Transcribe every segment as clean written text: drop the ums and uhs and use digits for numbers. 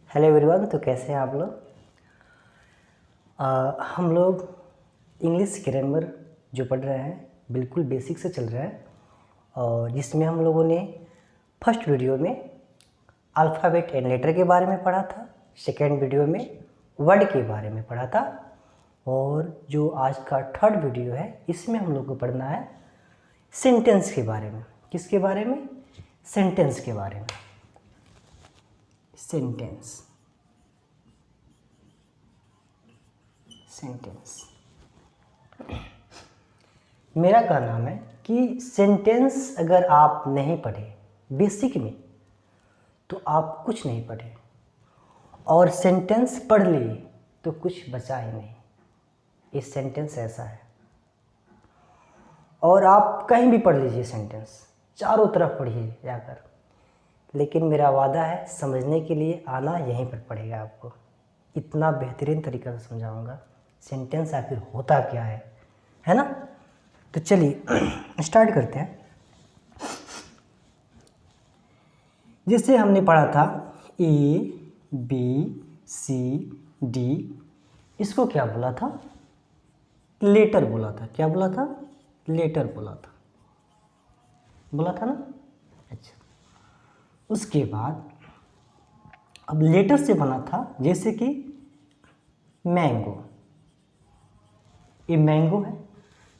Hello everyone. तो कैसे हैं आप लोग? हम लोग इंग्लिश ग्रामर जो पढ़ रहे हैं बिल्कुल बेसिक से चल रहा है, और जिसमें हम लोगों ने फर्स्ट वीडियो में अल्फ़ाबेट एंड लेटर के बारे में पढ़ा था, सेकेंड वीडियो में वर्ड के बारे में पढ़ा था, और जो आज का थर्ड वीडियो है इसमें हम लोग को पढ़ना है सेंटेंस के बारे में। किसके बारे में? सेंटेंस के बारे में। सेंटेंस मेरा कहना है कि सेंटेंस अगर आप नहीं पढ़े बेसिक में तो आप कुछ नहीं पढ़े, और सेंटेंस पढ़ लिए तो कुछ बचा ही नहीं। इस सेंटेंस ऐसा है, और आप कहीं भी पढ़ लीजिए सेंटेंस, चारों तरफ पढ़िए जाकर, लेकिन मेरा वादा है समझने के लिए आना यहीं पर पड़ेगा आपको। इतना बेहतरीन तरीक़ा से समझाऊंगा सेंटेंस आखिर होता क्या है ना। तो चलिए स्टार्ट करते हैं। जैसे हमने पढ़ा था ABCD, इसको क्या बोला था? लेटर बोला था। क्या बोला था? लेटर बोला था ना। अच्छा, उसके बाद अब लेटर से बना था, जैसे कि मैंगो। ये मैंगो है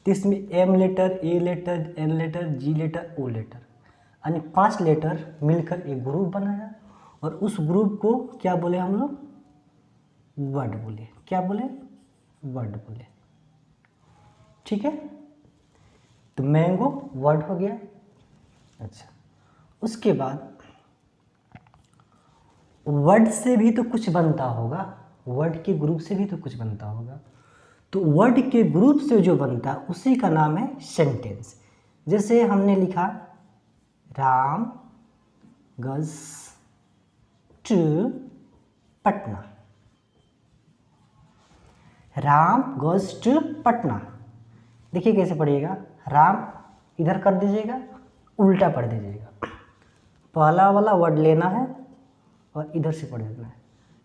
तो इसमें M letter, A letter, N letter, G letter, O letter, यानी 5 लेटर मिलकर एक ग्रुप बनाया, और उस ग्रुप को क्या बोले हम लोग? वर्ड बोले। क्या बोले? वर्ड बोले। ठीक है, तो मैंगो वर्ड हो गया। अच्छा, उसके बाद वर्ड से भी तो कुछ बनता होगा, वर्ड के ग्रुप से भी तो कुछ बनता होगा, तो वर्ड के ग्रुप से जो बनता है उसी का नाम है सेंटेंस। जैसे हमने लिखा Ram goes to Patna. Ram goes to Patna, देखिए कैसे पढ़िएगा। राम इधर कर दीजिएगा, उल्टा पढ़ दीजिएगा। पहला वाला वर्ड लेना है और इधर से पढ़ देना है।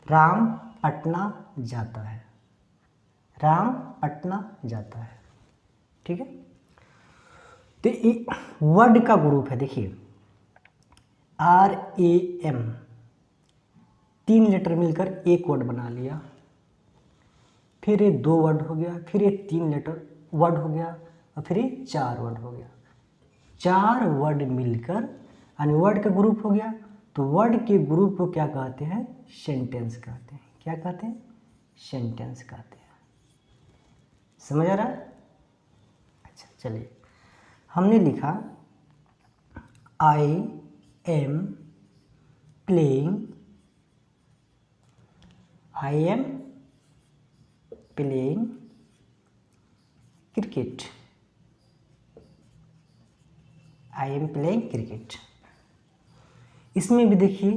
राम पटना जाता है। राम पटना जाता है। ठीक है, तो ये वर्ड का ग्रुप है। देखिए RAM, 3 लेटर मिलकर एक वर्ड बना लिया, फिर ये 2 वर्ड हो गया, फिर ये 3 लेटर वर्ड हो गया, और फिर ये 4 वर्ड हो गया। 4 वर्ड मिलकर यानी वर्ड का ग्रुप हो गया, तो वर्ड के ग्रुप को क्या कहते हैं? सेंटेंस कहते हैं। क्या कहते हैं? सेंटेंस कहते हैं। समझ आ रहा है? अच्छा, चलिए हमने लिखा I am playing cricket। I am playing cricket। इसमें भी देखिए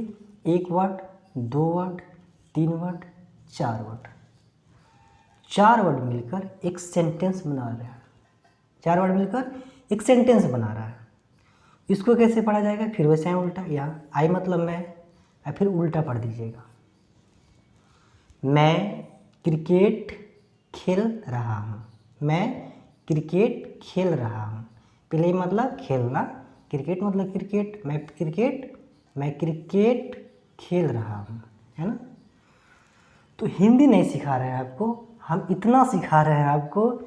1 word, 2 word, 3 word, 4 word, 4 word मिलकर एक सेंटेंस बना रहा है। 4 वर्ड मिलकर एक सेंटेंस बना रहा है। इसको कैसे पढ़ा जाएगा? फिर वैसे ही उल्टा, यहाँ आई मतलब मैं, या फिर उल्टा पढ़ दीजिएगा। मैं क्रिकेट खेल रहा हूँ। मैं क्रिकेट खेल रहा हूँ। प्ले मतलब खेलना, क्रिकेट मतलब क्रिकेट, मैं क्रिकेट खेल रहा हूँ, है ना। तो हिंदी नहीं सिखा रहे हैं आपको, हम इतना सिखा रहे हैं आपको,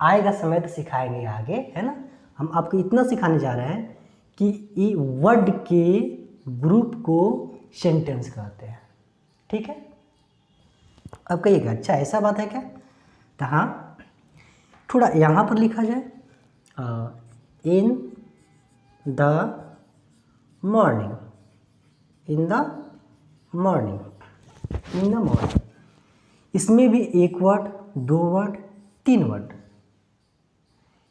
आएगा समय तो सिखाएंगे आगे, है ना। हम आपको इतना सिखाने जा रहे हैं कि ये वर्ड के ग्रुप को सेंटेंस कहते हैं। ठीक है, अब कहिएगा अच्छा ऐसा बात है क्या? तो हाँ, थोड़ा यहाँ पर लिखा जाए in the morning. In the morning, इसमें भी 1 वर्ड, 2 वर्ड, 3 वर्ड।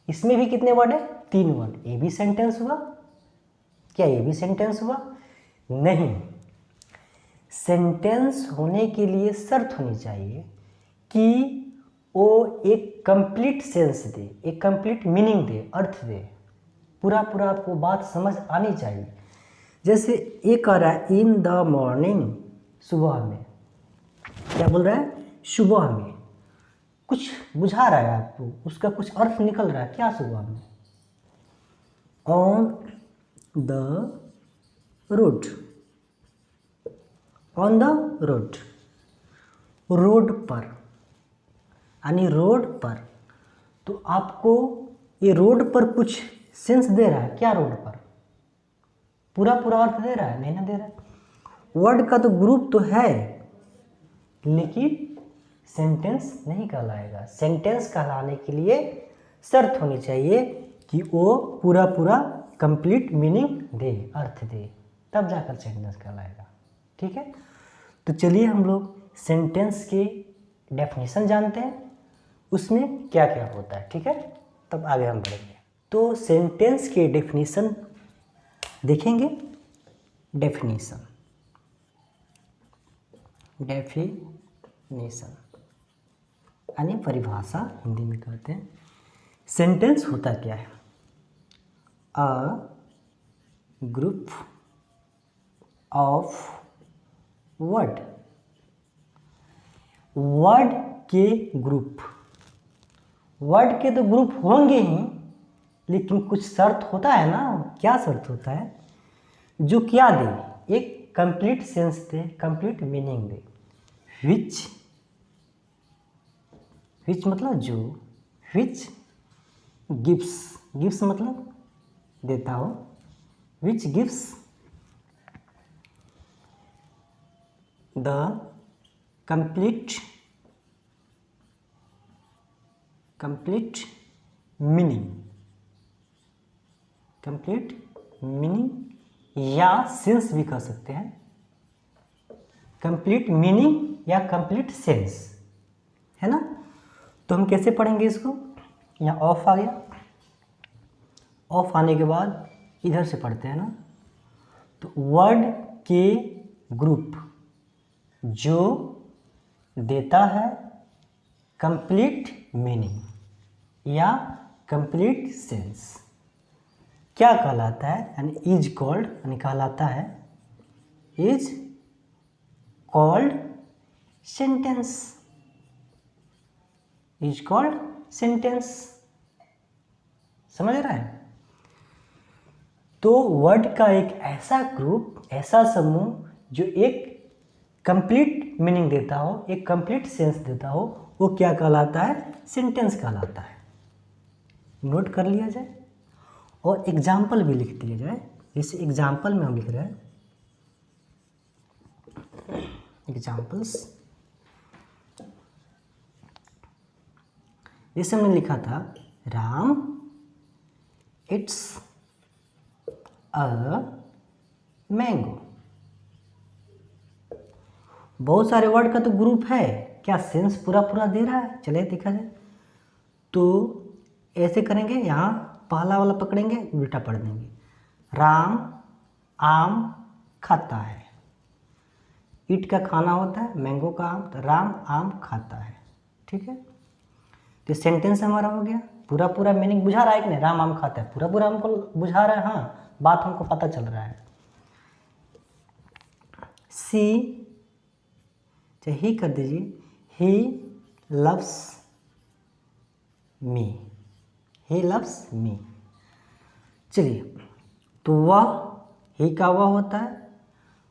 इसमें भी कितने वर्ड है? 3 वर्ड। ये भी सेंटेंस हुआ क्या? ये भी सेंटेंस हुआ? नहीं, सेंटेंस होने के लिए शर्त होनी चाहिए कि वो एक कंप्लीट सेंस दे, एक कंप्लीट मीनिंग दे, अर्थ दे, पूरा आपको बात समझ आनी चाहिए। जैसे ये कह रहा है इन द मॉर्निंग, सुबह में। क्या बोल रहा है? सुबह में। कुछ बुझा रहा है आपको, उसका कुछ अर्थ निकल रहा है क्या सुबह में? On the road, on the road, road पर, यानी रोड पर। तो आपको ये रोड पर कुछ सेंस दे रहा है क्या? रोड पर पूरा पूरा अर्थ दे रहा है? नहीं ना दे रहा है। वर्ड का तो ग्रुप तो है, लेकिन सेंटेंस नहीं कहलाएगा। सेंटेंस कहलाने के लिए शर्त होनी चाहिए कि वो पूरा पूरा कंप्लीट मीनिंग दे, अर्थ दे, तब जाकर सेंटेंस कहलाएगा। ठीक है, तो चलिए हम लोग सेंटेंस के डेफिनेशन जानते हैं, उसमें क्या क्या होता है। ठीक है, तब आगे हम बढ़ेंगे। तो सेंटेंस के डेफिनेशन देखेंगे। डेफिनेशन, डेफिनेशन यानी परिभाषा, हिंदी में कहते हैं। सेंटेंस होता क्या है? A group of word, word के ग्रुप। वर्ड के तो ग्रुप होंगे ही, लेकिन कुछ शर्त होता है ना। क्या शर्त होता है? जो क्या दे, एक complete sense they, complete meaning दे। विच मतलब जो, विच गिव्स, गिव्स मतलब देता हो, which gives the complete meaning, complete meaning या सेंस भी कह सकते हैं। कंप्लीट मीनिंग या कंप्लीट सेंस, है ना। तो हम कैसे पढ़ेंगे इसको? यहाँ ऑफ आ गया, ऑफ आने के बाद इधर से पढ़ते हैं ना। तो वर्ड के ग्रुप जो देता है कंप्लीट मीनिंग या कंप्लीट सेंस क्या कहलाता है? यानी इज कॉल्ड, यानी कहलाता है, is called sentence, is called sentence. समझ रहा है? तो वर्ड का एक ऐसा ग्रुप, ऐसा समूह जो एक कंप्लीट मीनिंग देता हो, एक कंप्लीट सेंस देता हो, वो क्या कहलाता है? सेंटेंस कहलाता है। नोट कर लिया जाए और एग्जाम्पल भी लिख दिया जाए। जैसे एग्जाम्पल में हम लिख रहे हैं, एग्जाम्पल्स। जैसे हमने लिखा था, राम इट्स अ मैंगो। बहुत सारे वर्ड का तो ग्रुप है, क्या सेंस पूरा पूरा दे रहा है? चलिए देखा जाए। तो ऐसे करेंगे, यहाँ पहला वाला पकड़ेंगे, उल्टा पढ़ देंगे। राम आम खाता है। ईट का खाना होता है, मैंगो का आम, तो राम आम खाता है। ठीक है, तो सेंटेंस हमारा हो गया। पूरा पूरा मीनिंग बुझा रहा है कि नहीं? राम आम खाता है, पूरा पूरा हमको बुझा रहा है। हाँ, बात हमको पता चल रहा है। सी, चाहे ही कर दीजिए, he loves me, he loves me. चलिए, तो वह, ही का वह होता है,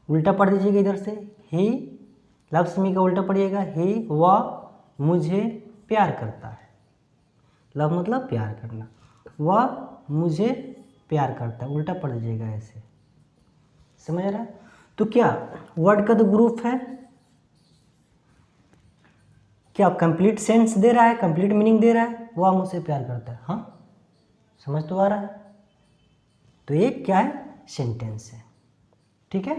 उल्टा पढ़ दीजिएगा इधर से। ही लव्स मी का उल्टा पढ़िएगा, ही वह मुझे प्यार करता है। लव मतलब प्यार करना, वह मुझे प्यार करता है, उल्टा पढ़ दीजिएगा ऐसे। समझ रहा है? तो क्या वर्ड का तो ग्रुप है, क्या कंप्लीट सेंस दे रहा है, कंप्लीट मीनिंग दे रहा है, वह मुझसे प्यार करता है। हाँ, समझ तो आ रहा है? तो ये क्या है? सेंटेंस है। ठीक है,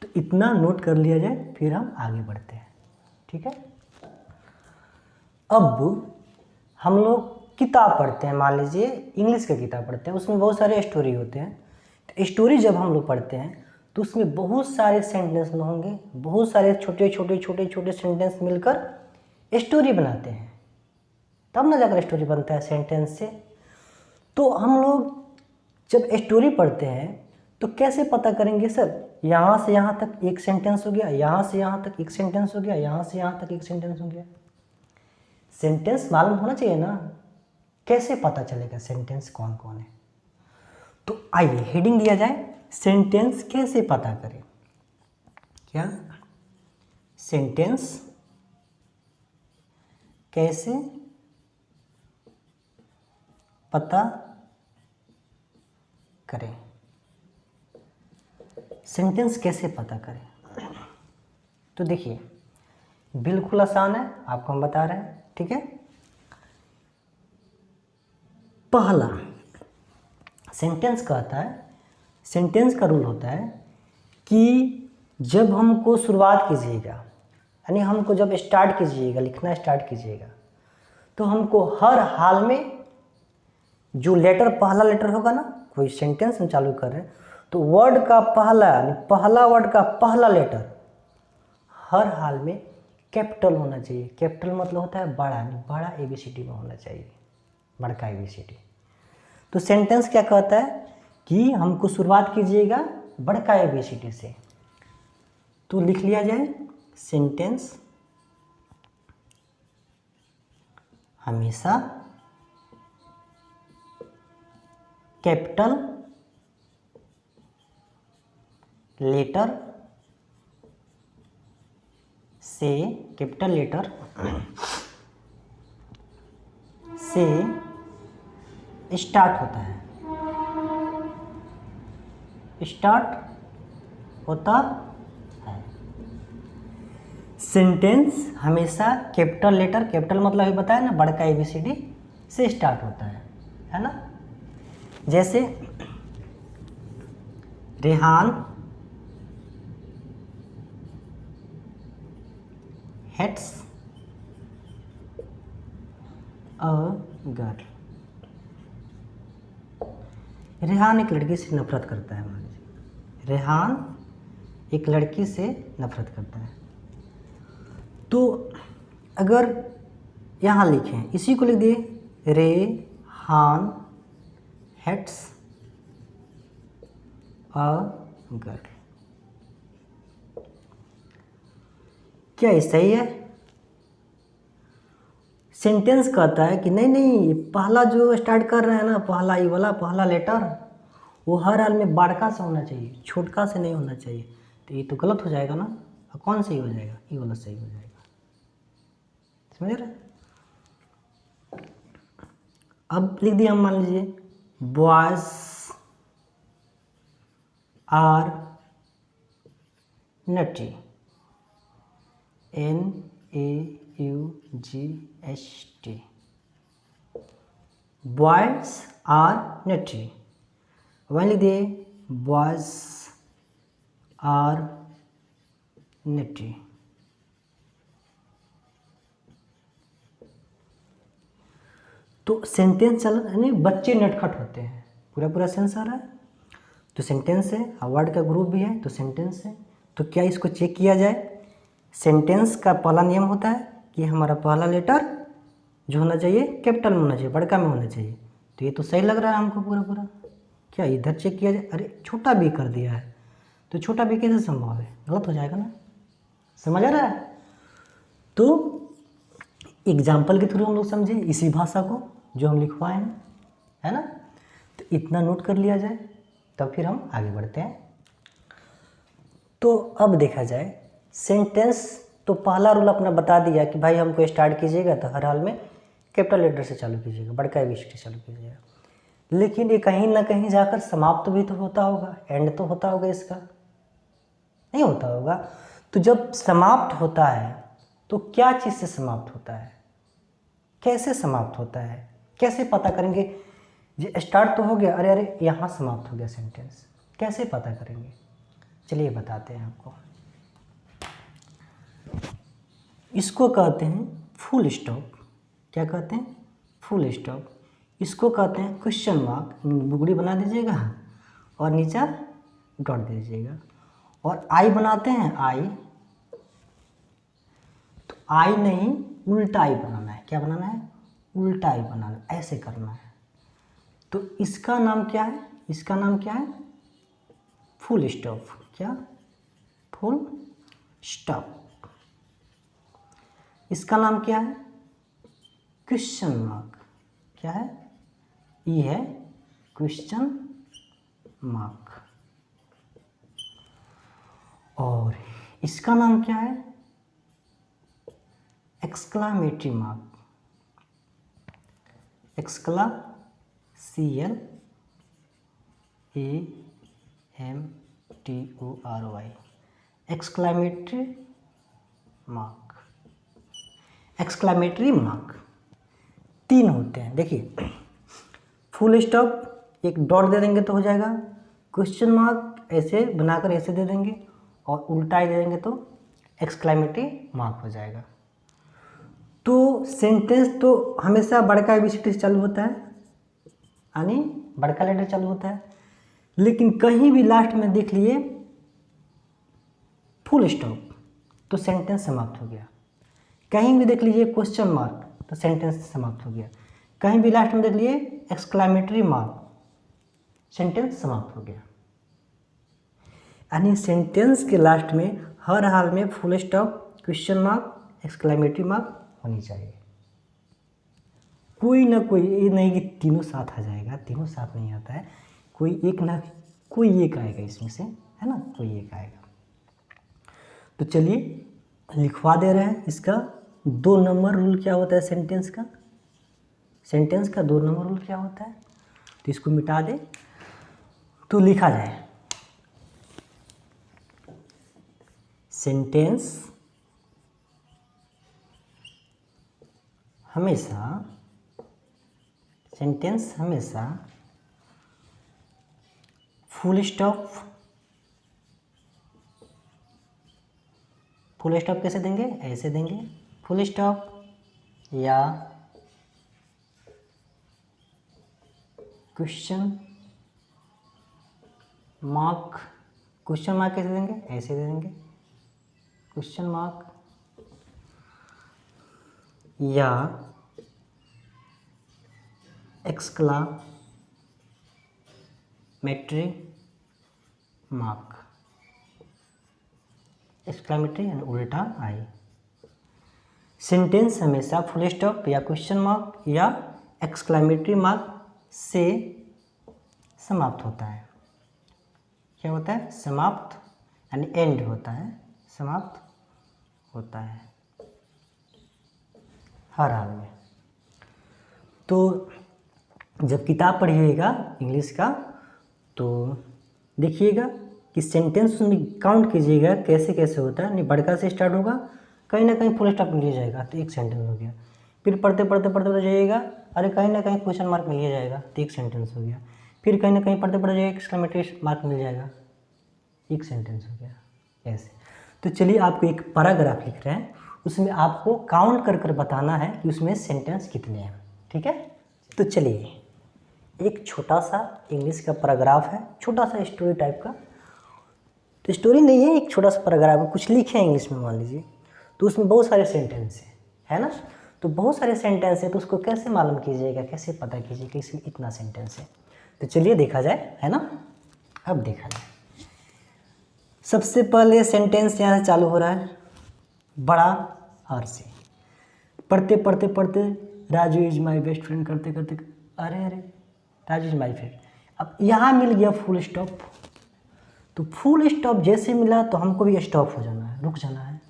तो इतना नोट कर लिया जाए, फिर हम आगे बढ़ते हैं। ठीक है, अब हम लोग किताब पढ़ते हैं, मान लीजिए इंग्लिश का किताब पढ़ते हैं, उसमें बहुत सारे स्टोरी होते हैं। तो स्टोरी जब हम लोग पढ़ते हैं तो उसमें बहुत सारे सेंटेंस होंगे, बहुत सारे छोटे छोटे छोटे छोटे सेंटेंस मिलकर स्टोरी बनाते हैं, तब ना जाकर स्टोरी बनता है सेंटेंस से। तो हम लोग जब स्टोरी पढ़ते हैं तो कैसे पता करेंगे सर? यहाँ से यहाँ तक एक सेंटेंस हो गया, यहाँ से यहाँ तक एक सेंटेंस हो गया, यहाँ से यहाँ तक एक सेंटेंस हो गया। सेंटेंस मालूम होना चाहिए ना, कैसे पता चलेगा सेंटेंस कौन कौन है? तो आइए हेडिंग दिया जाए, सेंटेंस कैसे पता करें। क्या? सेंटेंस कैसे पता करें। सेंटेंस कैसे पता करें? तो देखिए बिल्कुल आसान है, आपको हम बता रहे हैं, ठीक है। पहला सेंटेंस कहता है, सेंटेंस का रूल होता है कि जब हमको शुरुआत कीजिएगा, यानी हमको जब स्टार्ट कीजिएगा, लिखना स्टार्ट कीजिएगा, तो हमको हर हाल में जो लेटर, पहला लेटर होगा ना, कोई सेंटेंस हम चालू कर रहे हैं तो वर्ड का पहला, यानी पहला वर्ड का पहला लेटर हर हाल में कैपिटल होना चाहिए। कैपिटल मतलब होता है बड़ा, यानी बड़ा ABCD में होना चाहिए, बड़का ABCD। तो सेंटेंस क्या कहता है कि हमको शुरुआत कीजिएगा बड़का ABCD से। तो लिख लिया जाए, सेंटेंस हमेशा कैपिटल लेटर से, कैपिटल लेटर से स्टार्ट होता है, स्टार्ट होता है। सेंटेंस हमेशा कैपिटल लेटर, कैपिटल मतलब ये बताया ना बड़का ABCD से स्टार्ट होता है ना। जैसे Rehan hates a girl. Rehan एक लड़की से नफरत करता है, मान लीजिए रेहान एक लड़की से नफरत करता है। तो अगर यहाँ लिखें, इसी को लिख दिए, रेहान हेट्स अ गर्ल। क्या ये सही है? सेंटेंस कहता है कि नहीं नहीं, पहला जो स्टार्ट कर रहे हैं ना, पहला ये वाला पहला लेटर, वो हर हाल में बड़का से होना चाहिए, छोटका से नहीं होना चाहिए। तो ये तो गलत हो जाएगा ना, कौन सही हो जाएगा? ये वाला सही हो जाएगा, समझ रहे? अब लिख दिया हम, मान लीजिए boys are naughty, NAUGHT, boys are naughty. वहीं लिख दिए बॉयज आर नटी। तो सेंटेंस चल, यानी बच्चे नटखट होते हैं, पूरा पूरा सेंस आ रहा है। तो सेंटेंस है, वर्ड का ग्रुप भी है, तो सेंटेंस है। तो क्या इसको चेक किया जाए? सेंटेंस का पहला नियम होता है कि हमारा पहला लेटर जो होना चाहिए कैपिटल में होना चाहिए, बड़का में होना चाहिए। तो ये तो सही लग रहा है हमको पूरा पूरा। क्या इधर चेक किया जाए? अरे छोटा बी कर दिया है, तो छोटा बी कैसे संभव है? गलत हो जाएगा ना, समझ आ रहा है? तो एग्जाम्पल के थ्रू हम लोग समझे इसी भाषा को जो हम लिखवाए हैं, है ना। तो इतना नोट कर लिया जाए, तब फिर हम आगे बढ़ते हैं। तो अब देखा जाए सेंटेंस, तो पहला रूल अपना बता दिया कि भाई हमको स्टार्ट कीजिएगा तो हर हाल में कैपिटल लेटर से चालू कीजिएगा, बड़का ABCD से चालू कीजिएगा। लेकिन ये कहीं ना कहीं जाकर समाप्त भी तो होता होगा, एंड तो होता होगा, इसका नहीं होता होगा। तो जब समाप्त होता है तो क्या चीज़ से समाप्त होता है, कैसे समाप्त होता है, कैसे पता करेंगे? ये स्टार्ट तो हो गया, अरे अरे यहाँ समाप्त हो गया सेंटेंस, कैसे पता करेंगे? चलिए बताते हैं आपको। इसको कहते हैं फुल स्टॉप। क्या कहते हैं? Full stop. इसको कहते हैं क्वेश्चन मार्क। बुगड़ी बना दीजिएगा और नीचे डॉट दे दीजिएगा। और आई बनाते हैं, आई, तो आई नहीं उल्टा आई बनाना है। क्या बनाना है? उल्टा आई बनाना है, ऐसे करना है। तो इसका नाम क्या है? इसका नाम क्या है? फुल स्टॉप, क्या, फुल स्टॉप। इसका नाम क्या है, क्वेश्चन मार्क। क्या है, ये है क्वेश्चन मार्क। और इसका नाम क्या है, एक्सक्लामेटरी मार्क। एक्सक्ला CLAMTORY, exclamatory mark. Exclamatory mark 3 होते हैं। देखिए, फुल स्टॉप एक डॉट दे देंगे तो हो जाएगा, क्वेश्चन मार्क ऐसे बनाकर ऐसे दे देंगे और उल्टा ही दे देंगे तो एक्सक्लामेटरी मार्क हो जाएगा। तो सेंटेंस तो हमेशा बड़का ABCD से चालू होता है, यानी बड़का लेटर चालू होता है, लेकिन कहीं भी लास्ट में देख लिए फुल स्टॉप तो सेंटेंस समाप्त हो गया। कहीं भी देख लीजिए क्वेश्चन मार्क तो सेंटेंस समाप्त हो गया। कहीं भी लास्ट में देख लिए एक्सक्लामेटरी मार्क, सेंटेंस समाप्त हो गया। यानी सेंटेंस के लास्ट में हर हाल में full stop, question mark, exclamatory mark होनी चाहिए। कोई ना कोई, ये नहीं कि तीनों साथ आ जाएगा, तीनों साथ नहीं आता है, कोई एक ना कोई एक आएगा इसमें से, है ना, कोई एक आएगा। तो चलिए लिखवा दे रहे हैं। इसका 2 नंबर रूल क्या होता है सेंटेंस का, सेंटेंस का 2 नंबर रूल क्या होता है, तो इसको मिटा दे तो लिखा जाए, सेंटेंस हमेशा फुल स्टॉप कैसे देंगे, ऐसे देंगे, फुल स्टॉप या क्वेश्चन मार्क। क्वेश्चन मार्क कैसे देंगे, ऐसे दे देंगे, क्वेश्चन मार्क या एक्सक्लामेटरी मार्क। एक्सक्लामेटरी यानी उल्टा आई। सेंटेंस हमेशा फुल स्टॉप या क्वेश्चन मार्क या एक्सक्लामेटरी मार्क से समाप्त होता है। क्या होता है, समाप्त यानी एंड होता है, समाप्त होता है हर हाल में। तो जब किताब पढ़िएगा इंग्लिश का तो देखिएगा कि सेंटेंस उसमें काउंट कीजिएगा कैसे कैसे होता है। नहीं, बड़का से स्टार्ट होगा, कहीं ना कहीं फुल स्टॉप मिल जाएगा तो एक सेंटेंस हो गया। फिर पढ़ते पढ़ते पढ़ते जाइएगा, अरे कहीं ना कहीं क्वेश्चन मार्क मिल जाएगा तो एक सेंटेंस हो गया। फिर कहीं ना कहीं पढ़ते पढ़ते जाइए एक्सक्लेमेटरी मार्क मिल जाएगा, एक सेंटेंस हो गया। ऐसे तो चलिए आपको एक पैराग्राफ लिख रहे हैं, उसमें आपको काउंट कर कर बताना है कि उसमें सेंटेंस कितने हैं। ठीक है, तो चलिए एक छोटा सा इंग्लिश का पैराग्राफ है, छोटा सा स्टोरी टाइप का। तो स्टोरी नहीं है, एक छोटा सा पैराग्राफ है, कुछ लिखे हैं इंग्लिश में मान लीजिए, तो उसमें बहुत सारे सेंटेंस है ना। तो बहुत सारे सेंटेंस है, तो उसको कैसे मालूम कीजिएगा, कैसे पता कीजिएगा इसमें इतना सेंटेंस है। तो चलिए देखा जाए, है ना। अब देखा जाए, सबसे पहले सेंटेंस यहाँ से चालू हो रहा है, बड़ा आर से। पढ़ते पढ़ते पढ़ते Raju is my best friend करते करते अरे अरे राजू इज माई फ्रेंड। अब यहाँ मिल गया फुल स्टॉप, तो फुल स्टॉप जैसे मिला तो हमको भी स्टॉप हो जाना है, रुक जाना है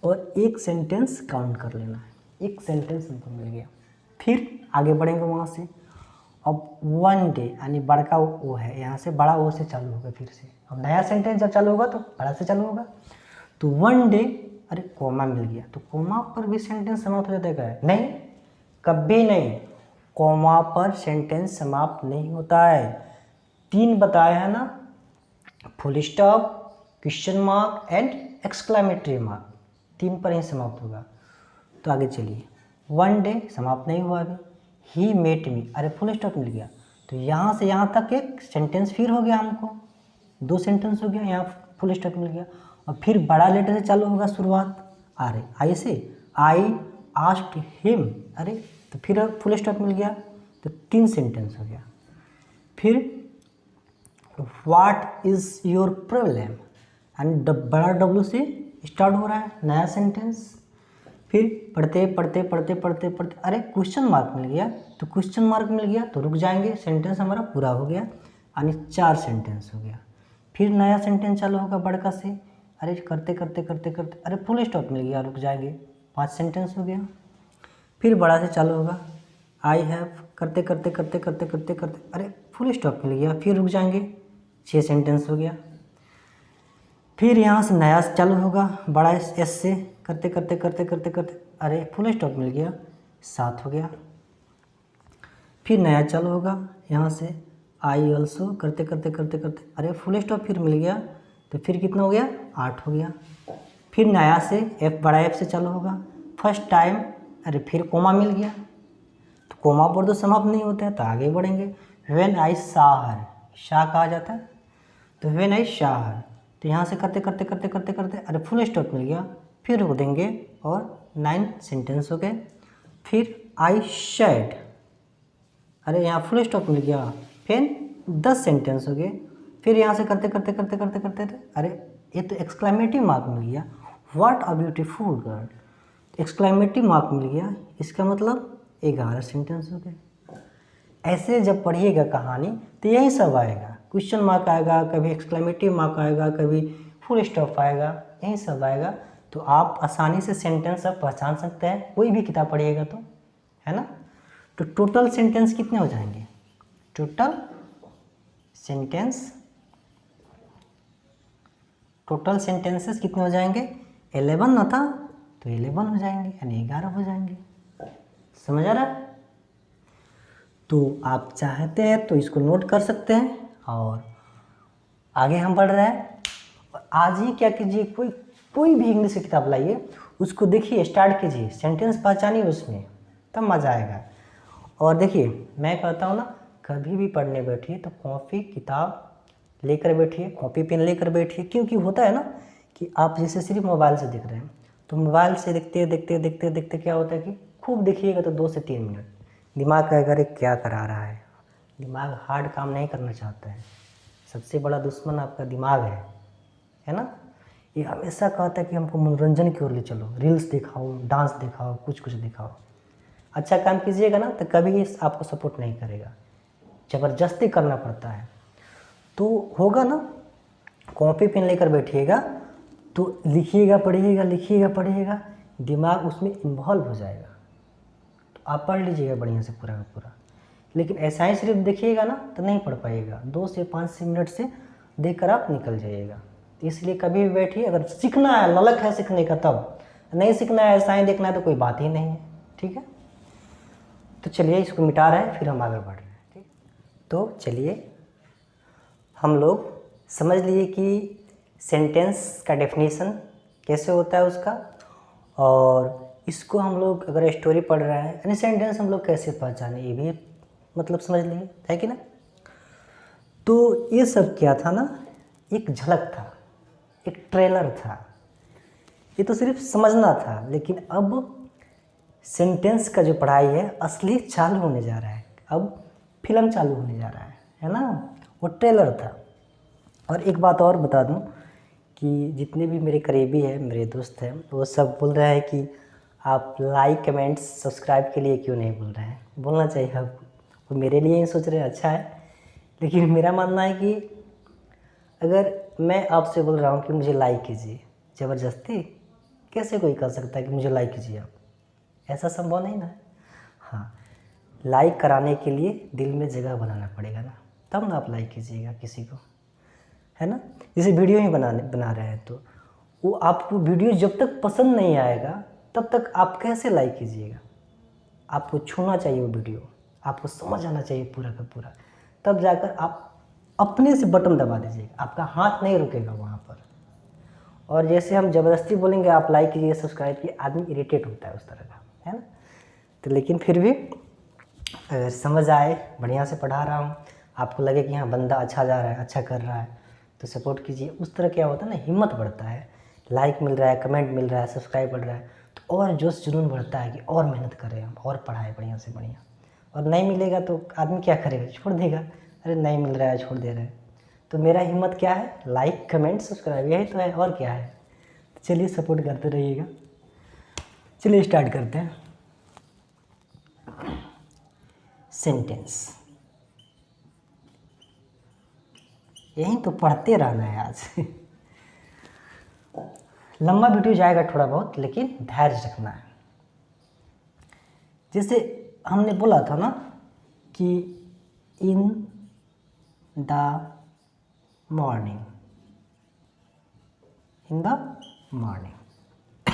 और एक सेंटेंस काउंट कर लेना है। एक सेंटेंस हमको मिल गया, फिर आगे बढ़ेंगे वहाँ से। अब वन डे यानी बड़का वो है, यहाँ से बड़ा वो से चालू होगा फिर से। अब नया सेंटेंस जब चालू होगा तो बड़ा से चालू होगा। तो वन डे, अरे कोमा मिल गया, तो कोमा पर भी सेंटेंस समाप्त हो जाता है क्या? नहीं, कभी नहीं, कोमा पर सेंटेंस समाप्त नहीं होता है। 3 बताया है ना, full stop, question mark and exclamatory mark, 3 पर ही समाप्त होगा। तो आगे चलिए, वन डे समाप्त नहीं हुआ अभी, ही मेट मी, अरे फुल स्टॉप मिल गया, तो यहाँ से यहाँ तक एक सेंटेंस फिर हो गया, हमको 2 सेंटेंस हो गया, यहाँ फुल स्टॉप मिल गया। और फिर बड़ा लेटर से चालू होगा शुरुआत, अरे आई से, आई आस्क्ड हिम, अरे तो फिर फुल स्टॉप मिल गया, तो 3 सेंटेंस हो गया। फिर what is your problem, and बड़ा डब्ल्यू से स्टार्ट हो रहा है नया सेंटेंस। फिर पढ़ते पढ़ते पढ़ते पढ़ते पढ़ते अरे क्वेश्चन मार्क मिल गया, तो क्वेश्चन मार्क मिल गया तो रुक जाएंगे, सेंटेंस हमारा पूरा हो गया, यानी 4 सेंटेंस हो गया। फिर नया सेंटेंस चालू होगा बड़का से, अरे करते करते करते करते अरे फुल स्टॉप मिल गया, रुक जाएंगे, 5 सेंटेंस हो गया। फिर बड़ा से चालू होगा, आई हैव, करते करते करते करते करते करते अरे फुल स्टॉप मिल गया, फिर रुक जाएंगे, 6 सेंटेंस हो गया। फिर यहाँ से नया चालू होगा बड़ा एस से, करते करते करते करते करते अरे फुल स्टॉप मिल गया, 7 हो गया। फिर नया चालू होगा यहाँ से आई ऑल्सो, करते करते करते करते अरे फुल स्टॉप फिर मिल गया, तो फिर कितना हो गया, 8 हो गया। फिर नया से एफ, बड़ा एफ से चालू होगा, फर्स्ट टाइम, अरे फिर कोमा मिल गया, तो कोमा पर तो समाप्त नहीं होता है, तो आगे बढ़ेंगे। When I saw her, Shah कहा जाता है, तो व्हेन आई सॉ हर, तो यहाँ से करते करते करते करते करते अरे फुल स्टॉप मिल गया, फिर रुक देंगे और 9 सेंटेंस हो गए। फिर आई शेड, अरे यहाँ फुल स्टॉप मिल गया, फिर 10 सेंटेंस हो गए। फिर यहाँ से करते करते करते करते करते अरे ये तो एक्सक्लेमेटिव मार्क मिल गया, what a beautiful girl, exclamative mark मिल गया, इसका मतलब 11 सेंटेंस हो गए। ऐसे जब पढ़िएगा कहानी तो यही सब आएगा, क्वेश्चन मार्क आएगा, कभी एक्सक्लेमेटिव मार्क आएगा, कभी फुल स्टॉप आएगा, यही सब आएगा। तो आप आसानी से सेंटेंस आप पहचान सकते हैं, कोई भी किताब पढ़िएगा तो, है ना। तो टोटल सेंटेंस कितने हो जाएंगे, टोटल सेंटेंसेस कितने हो जाएंगे, 11 ना था तो 11 हो जाएंगे, यानी 11 हो जाएंगे। समझ आ रहा है। तो आप चाहते हैं तो इसको नोट कर सकते हैं, और आगे हम बढ़ रहे हैं। आज ही क्या कीजिए, कोई भी इंग्लिश की किताब लाइए, उसको देखिए, स्टार्ट कीजिए, सेंटेंस पहचानिए उसमें, तब मज़ा आएगा। और देखिए मैं कहता हूँ ना, कभी भी पढ़ने बैठिए तो कॉपी किताब लेकर बैठिए, कॉपी पेन लेकर बैठिए, क्योंकि होता है ना कि आप जैसे सिर्फ मोबाइल से देख रहे हैं, तो मोबाइल से देखते देखते देखते देखते क्या होता है कि खूब देखिएगा तो 2 से 3 मिनट दिमाग कहेगा अरे क्या करा रहा है, दिमाग हार्ड काम नहीं करना चाहता है। सबसे बड़ा दुश्मन आपका दिमाग है ना। ये हमेशा कहता है कि हमको मनोरंजन की ओर ले चलो, रील्स दिखाओ, डांस दिखाओ, कुछ कुछ दिखाओ। अच्छा काम कीजिएगा ना तो कभी आपको सपोर्ट नहीं करेगा, ज़बरदस्ती करना पड़ता है। तो होगा ना, कॉपी पेन लेकर बैठिएगा तो लिखिएगा पढ़िएगा, लिखिएगा पढ़िएगा, दिमाग उसमें इन्वॉल्व हो जाएगा, तो आप पढ़ लीजिएगा बढ़िया से पूरा का पूरा। लेकिन ऐसा ही सिर्फ देखिएगा ना तो नहीं पढ़ पाइएगा, 2 से 5 मिनट से देखकर आप निकल जाइएगा। तो इसलिए कभी भी बैठिए, अगर सीखना है, ललक है सीखने का, तब, नहीं सीखना है, ऐसा ही देखना है तो कोई बात ही नहीं है, ठीक है। तो चलिए इसको मिटा रहे हैं, फिर हम आगे बढ़ रहे हैं, ठीक। तो चलिए हम लोग समझ लिए कि सेंटेंस का डेफिनेशन कैसे होता है उसका, और इसको हम लोग अगर स्टोरी पढ़ रहे हैं, यानी सेंटेंस हम लोग कैसे पहचाने, ये भी मतलब समझ लिए, है कि ना। तो ये सब क्या था ना, एक झलक था, एक ट्रेलर था, ये तो सिर्फ समझना था। लेकिन अब सेंटेंस का जो पढ़ाई है असली चालू होने जा रहा है, अब फिल्म चालू होने जा रहा है ना। वो ट्रेलर था। और एक बात और बता दूं कि जितने भी मेरे करीबी हैं, मेरे दोस्त हैं, वो सब बोल रहे हैं कि आप लाइक कमेंट्स सब्सक्राइब के लिए क्यों नहीं बोल रहे हैं। बोलना चाहिए आपको, वो मेरे लिए ही सोच रहे हैं, अच्छा है। लेकिन मेरा मानना है कि अगर मैं आपसे बोल रहा हूँ कि मुझे लाइक कीजिए, ज़बरदस्ती कैसे कोई कर सकता है कि मुझे लाइक कीजिए आप, ऐसा संभव नहीं ना। हाँ, लाइक कराने के लिए दिल में जगह बनाना पड़ेगा ना, तब ना आप लाइक कीजिएगा किसी को, है ना। जैसे वीडियो ही बना रहे हैं, तो वो आपको वीडियो जब तक पसंद नहीं आएगा तब तक आप कैसे लाइक कीजिएगा। आपको छूना चाहिए वो वीडियो, आपको समझ आना चाहिए पूरा का पूरा, तब जाकर आप अपने से बटन दबा दीजिएगा, आपका हाथ नहीं रुकेगा वहाँ पर। और जैसे हम ज़बरदस्ती बोलेंगे आप लाइक कीजिए, सब्सक्राइब कीजिए, आदमी इरिटेट होता है उस तरह का, है ना। तो लेकिन फिर भी अगर समझ आए, बढ़िया से पढ़ा रहा हूँ, आपको लगे कि हाँ बंदा अच्छा जा रहा है, अच्छा कर रहा है, तो सपोर्ट कीजिए। उस तरह क्या होता है ना, हिम्मत बढ़ता है, लाइक मिल रहा है, कमेंट मिल रहा है, सब्सक्राइब बढ़ रहा है, तो और जोश जुनून बढ़ता है कि और मेहनत करें हम, और पढ़ाएं बढ़िया से बढ़िया। और नहीं मिलेगा तो आदमी क्या करेगा, छोड़ देगा, अरे नहीं मिल रहा है छोड़ दे रहा है। तो मेरा हिम्मत क्या है, लाइक कमेंट सब्सक्राइब, यही तो है और क्या है। तो चलिए सपोर्ट करते रहिएगा। चलिए स्टार्ट करते हैं। सेंटेंस, यही तो पढ़ते रहना है आज। लंबा वीडियो जाएगा थोड़ा बहुत, लेकिन धैर्य रखना है। जैसे हमने बोला था ना कि in the morning, in the morning,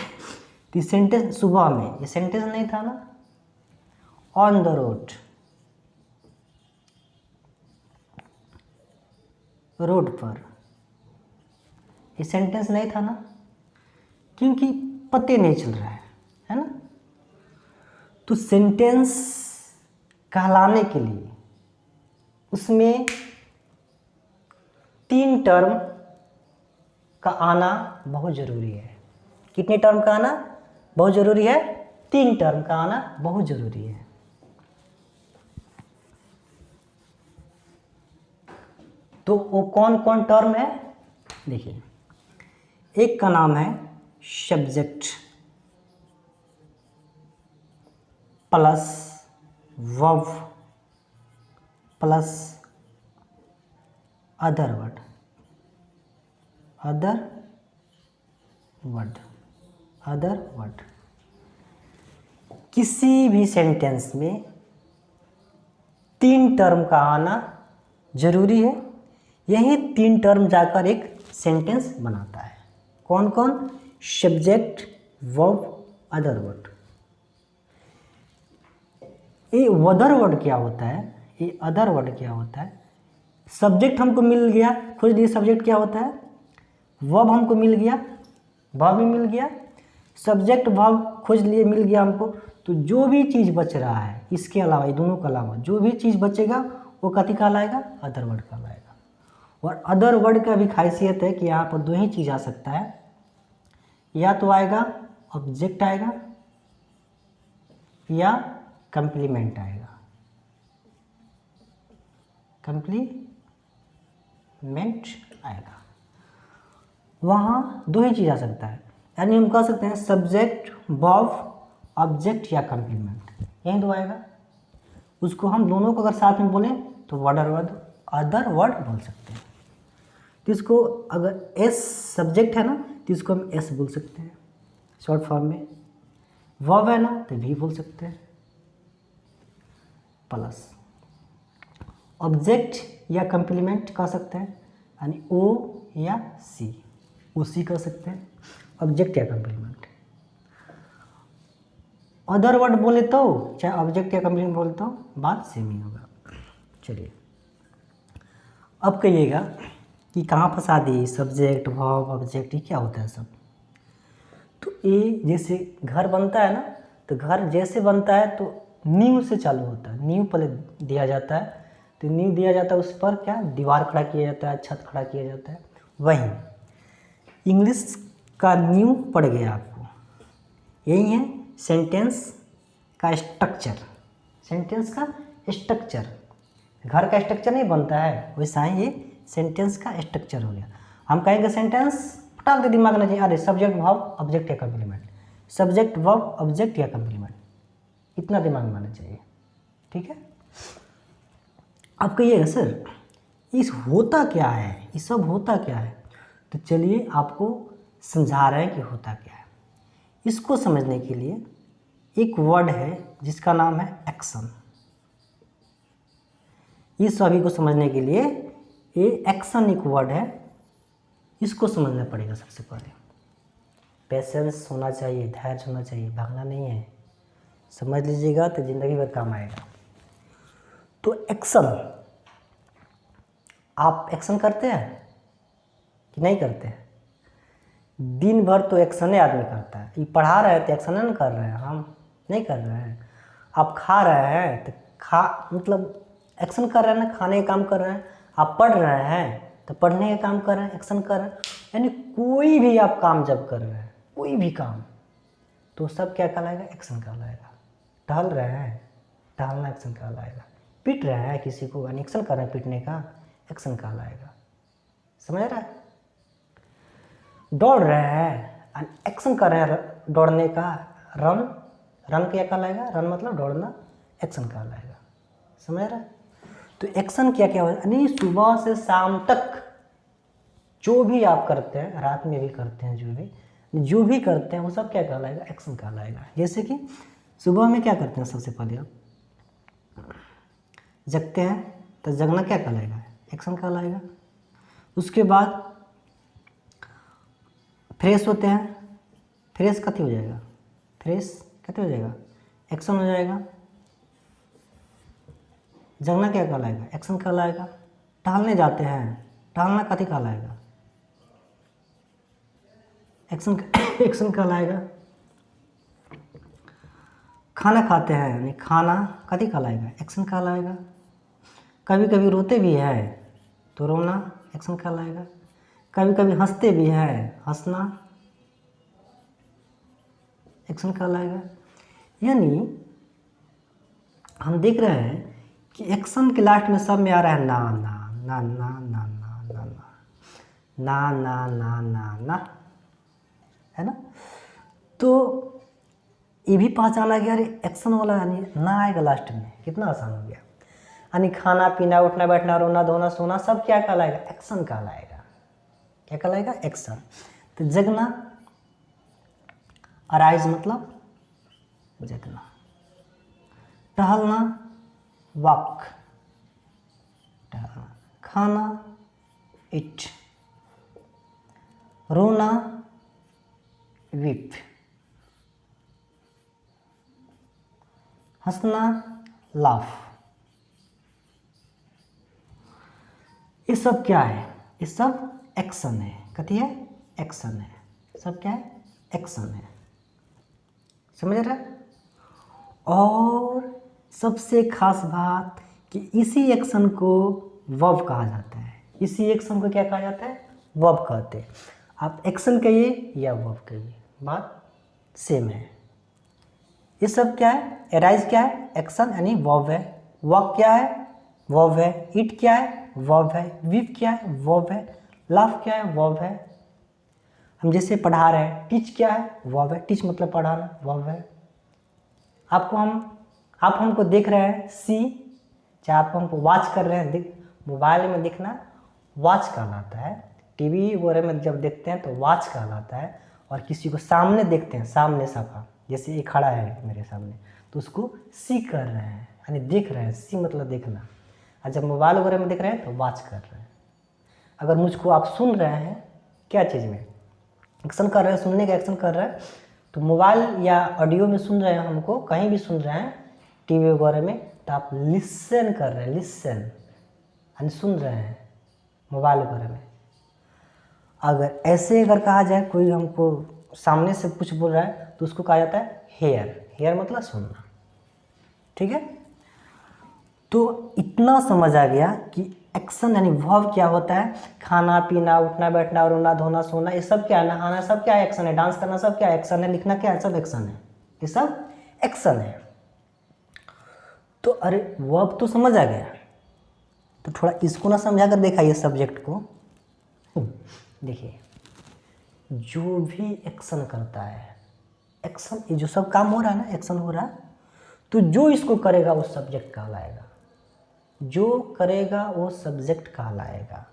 तो सेंटेंस सुबह में, ये सेंटेंस नहीं था ना। ऑन द रोड, रोड पर, ये सेंटेंस नहीं था ना, क्योंकि पते नहीं चल रहा है ना। तो सेंटेंस कहलाने के लिए उसमें 3 टर्म का आना बहुत ज़रूरी है। कितने टर्म का आना बहुत ज़रूरी है? 3 टर्म का आना बहुत ज़रूरी है। तो वो कौन कौन टर्म है? देखिए, एक का नाम है subject plus verb plus other word, other word, other word. किसी भी सेंटेंस में 3 टर्म का आना जरूरी है। यही 3 टर्म जाकर एक सेंटेंस बनाता है। कौन कौन? Subject, verb, other word. ये अदर वर्ड क्या होता है? ये अदर वर्ड क्या होता है? सब्जेक्ट हमको मिल गया, खोज लिए सब्जेक्ट क्या होता है। वर्ब हमको मिल गया, वर्ब भी मिल गया। सब्जेक्ट वर्ब खोज लिए, मिल गया हमको। तो जो भी चीज़ बच रहा है इसके अलावा, ये दोनों के अलावा जो भी चीज़ बचेगा वो कथी कहलाएगा? अदर वर्ड कहलाएगा। और अदर वर्ड का भी खासियत है कि यहाँ पर 2 ही चीज़ आ सकता है। या तो आएगा ऑब्जेक्ट आएगा या कंप्लीमेंट आएगा। कंप्लीमेंट आएगा, वहाँ 2 ही चीज़ आ सकता है। यानी हम कह सकते हैं सब्जेक्ट, वर्ब, ऑब्जेक्ट या कंप्लीमेंट, यही 2 आएगा। उसको हम दोनों को अगर साथ में बोलें तो अदर वर्ड बोल सकते हैं। तो इसको अगर एस सब्जेक्ट है ना तो इसको हम एस बोल सकते हैं शॉर्ट फॉर्म में। वर्ब है ना तो वी बोल सकते हैं। प्लस ऑब्जेक्ट या कंप्लीमेंट कह सकते हैं, यानी ओ या सी, ओ सी कह सकते हैं, ऑब्जेक्ट या कंप्लीमेंट। अदर वर्ड बोले तो चाहे ऑब्जेक्ट या कंप्लीमेंट बोले तो बात सेम ही होगा। चलिए अब कहिएगा कि कहाँ फंसा दी, सब्जेक्ट, वर्ब, ऑब्जेक्ट, ये क्या होता है सब। तो ये जैसे घर बनता है ना, तो घर जैसे बनता है तो नींव से चालू होता है। नींव पहले दिया जाता है, तो नींव दिया जाता है, उस पर क्या दीवार खड़ा किया जाता है, छत खड़ा किया जाता है। वहीं इंग्लिश का नींव पड़ गया आपको। यही है सेंटेंस का स्ट्रक्चर। सेंटेंस का स्ट्रक्चर, घर का स्ट्रक्चर नहीं बनता है, वैसा ही ये सेंटेंस का स्ट्रक्चर हो गया। हम कहेंगे सेंटेंस, फटाक दे दिमाग में चाहिए, अरे सब्जेक्ट, वर्ब, ऑब्जेक्ट या कंप्लीमेंट, सब्जेक्ट, वर्ब, ऑब्जेक्ट या कंप्लीमेंट, इतना दिमाग में आना चाहिए। ठीक है। अब कहिएगा सर इस होता क्या है, ये सब होता क्या है? तो चलिए आपको समझा रहे हैं कि होता क्या है। इसको समझने के लिए एक वर्ड है जिसका नाम है एक्शन। इस सभी को समझने के लिए ये एक्शन एक वर्ड है, इसको समझना पड़ेगा सबसे पहले। पेशेंस होना चाहिए, धैर्य होना चाहिए, भागना नहीं है। समझ लीजिएगा तो ज़िंदगी भर काम आएगा। तो एक्शन, आप एक्शन करते हैं कि नहीं करते हैं? दिन भर तो एक्शन ही आदमी करता है। ये पढ़ा रहे हैं तो एक्शन नहीं कर रहे हैं, हम नहीं कर रहे हैं। आप खा रहे हैं तो मतलब एक्शन कर रहे हैं ना, खाने का काम कर रहे हैं। आप पढ़ रहे हैं तो पढ़ने का काम कर रहे हैं, एक्शन कर रहे हैं। यानी कोई भी आप काम जब कर रहे हैं, कोई भी काम, तो सब क्या कहलाएगा? एक्शन कहलाएगा। टहल रहे हैं, टहलना एक्शन कहलाएगा। पीट रहे हैं किसी को, यानी एक्शन कर रहे हैं, पीटने का एक्शन कहलाएगा। समझ रहा है? दौड़ रहे हैं, एक्शन कर रहे हैं दौड़ने का, रन, रन क्या कहलाएगा? रन मतलब दौड़ना, एक्शन कहलाएगा। समझ रहा है? तो एक्शन क्या क्या हो, यानी सुबह से शाम तक जो भी आप करते हैं, रात में भी करते हैं, जो भी करते हैं वो सब क्या कहलाएगा? एक्शन कहलाएगा। जैसे कि सुबह में क्या करते हैं, सबसे पहले आप जगते हैं, तो जगना क्या कहलाएगा? एक्शन कहलाएगा। उसके बाद फ्रेश होते हैं, फ्रेश कथी हो जाएगा? फ्रेश कथी हो जाएगा? एक्शन हो जाएगा। जगना क्या कहलाएगा? एक्शन कहलाएगा। टहलने जाते हैं, टहलना कथी कहलाएगा? एक्शन एक्शन कहलाएगा। खाना खाते हैं, यानी खाना कथी कहलाएगा? एक्शन कहलाएगा। कभी कभी रोते भी है तो रोना एक्शन कहलाएगा। कभी कभी हंसते भी है, हंसना एक्शन कहलाएगा। यानी हम देख रहे हैं कि एक्शन के लास्ट में सब में आ रहा है ना ना ना ना ना ना ना ना ना ना ना ना, है ना? तो ये भी पहचाना गया, अरे एक्शन वाला यानी ना आएगा लास्ट में, कितना आसान हो गया। यानी खाना पीना, उठना बैठना, रोना धोना सोना सब क्या कहलाएगा? एक्शन कहलाएगा। क्या कहलाएगा? एक्शन। तो जगना, अराइज मतलब जगना। टहलना, वॉक, टहलना। खाना, इट। रोना, वीप। हंसना, लाफ। ये सब क्या है? ये सब एक्शन है। कथी है? एक्शन है। सब क्या है? एक्शन है। समझ रहे? और सबसे खास बात कि इसी एक्शन को वर्ब कहा जाता है। इसी एक्शन को क्या कहा जाता है? वर्ब कहते हैं। आप एक्शन कहिए या वर्ब कहिए, बात सेम है। ये सब क्या है? एराइज क्या है? एक्शन यानी वर्ब है। वॉक क्या है? वर्ब है। इट क्या है? वर्ब है। वीप क्या है? वर्ब है। लाफ क्या है? वर्ब है। हम जैसे पढ़ा रहे हैं, टीच क्या है? वर्ब है। टीच मतलब पढ़ाना, वर्ब है। आप हमको देख रहे हैं, सी, चाहे आप हमको वॉच कर रहे हैं, मोबाइल में देखना वॉच कहलाता है। टीवी वगैरह में जब देखते हैं तो वॉच कहलाता है। और किसी को सामने देखते हैं, सामने सफा, जैसे ये खड़ा है मेरे सामने, तो उसको सी कर रहे हैं, यानी देख रहे हैं। सी मतलब देखना। और जब मोबाइल वगैरह में देख रहे हैं तो वॉच कर रहे हैं। अगर मुझको आप सुन रहे हैं, क्या चीज़ में एक्शन कर रहे हैं, सुनने का एक्शन कर रहे हैं, तो मोबाइल या ऑडियो में सुन रहे हैं, हमको कहीं भी सुन रहे हैं, टीवी वगैरह में, तो आप लिसन कर रहे हैं, लिसन यानी सुन रहे हैं मोबाइल वगैरह में। अगर ऐसे अगर कहा जाए, कोई हमको सामने से कुछ बोल रहा है, तो उसको कहा जाता है हेयर। हेयर मतलब सुनना। ठीक है? तो इतना समझ आ गया कि एक्शन यानी वर्ब क्या होता है। खाना पीना, उठना बैठना, रोना धोना सोना, ये सब क्या है? नहाना सब क्या है? एक्शन है। डांस करना सब क्या है? एक्शन है। लिखना क्या है? सब एक्शन है। ये सब एक्शन है। तो अरे वर्ब तो समझ आ गया, तो थोड़ा इसको ना समझा कर दिखाइए सब्जेक्ट को। देखिए, जो भी एक्शन करता है, एक्शन, ये जो सब काम हो रहा है ना, एक्शन हो रहा है, तो जो इसको करेगा वो सब्जेक्ट कहलाएगा। जो करेगा वो सब्जेक्ट कहलाएगा।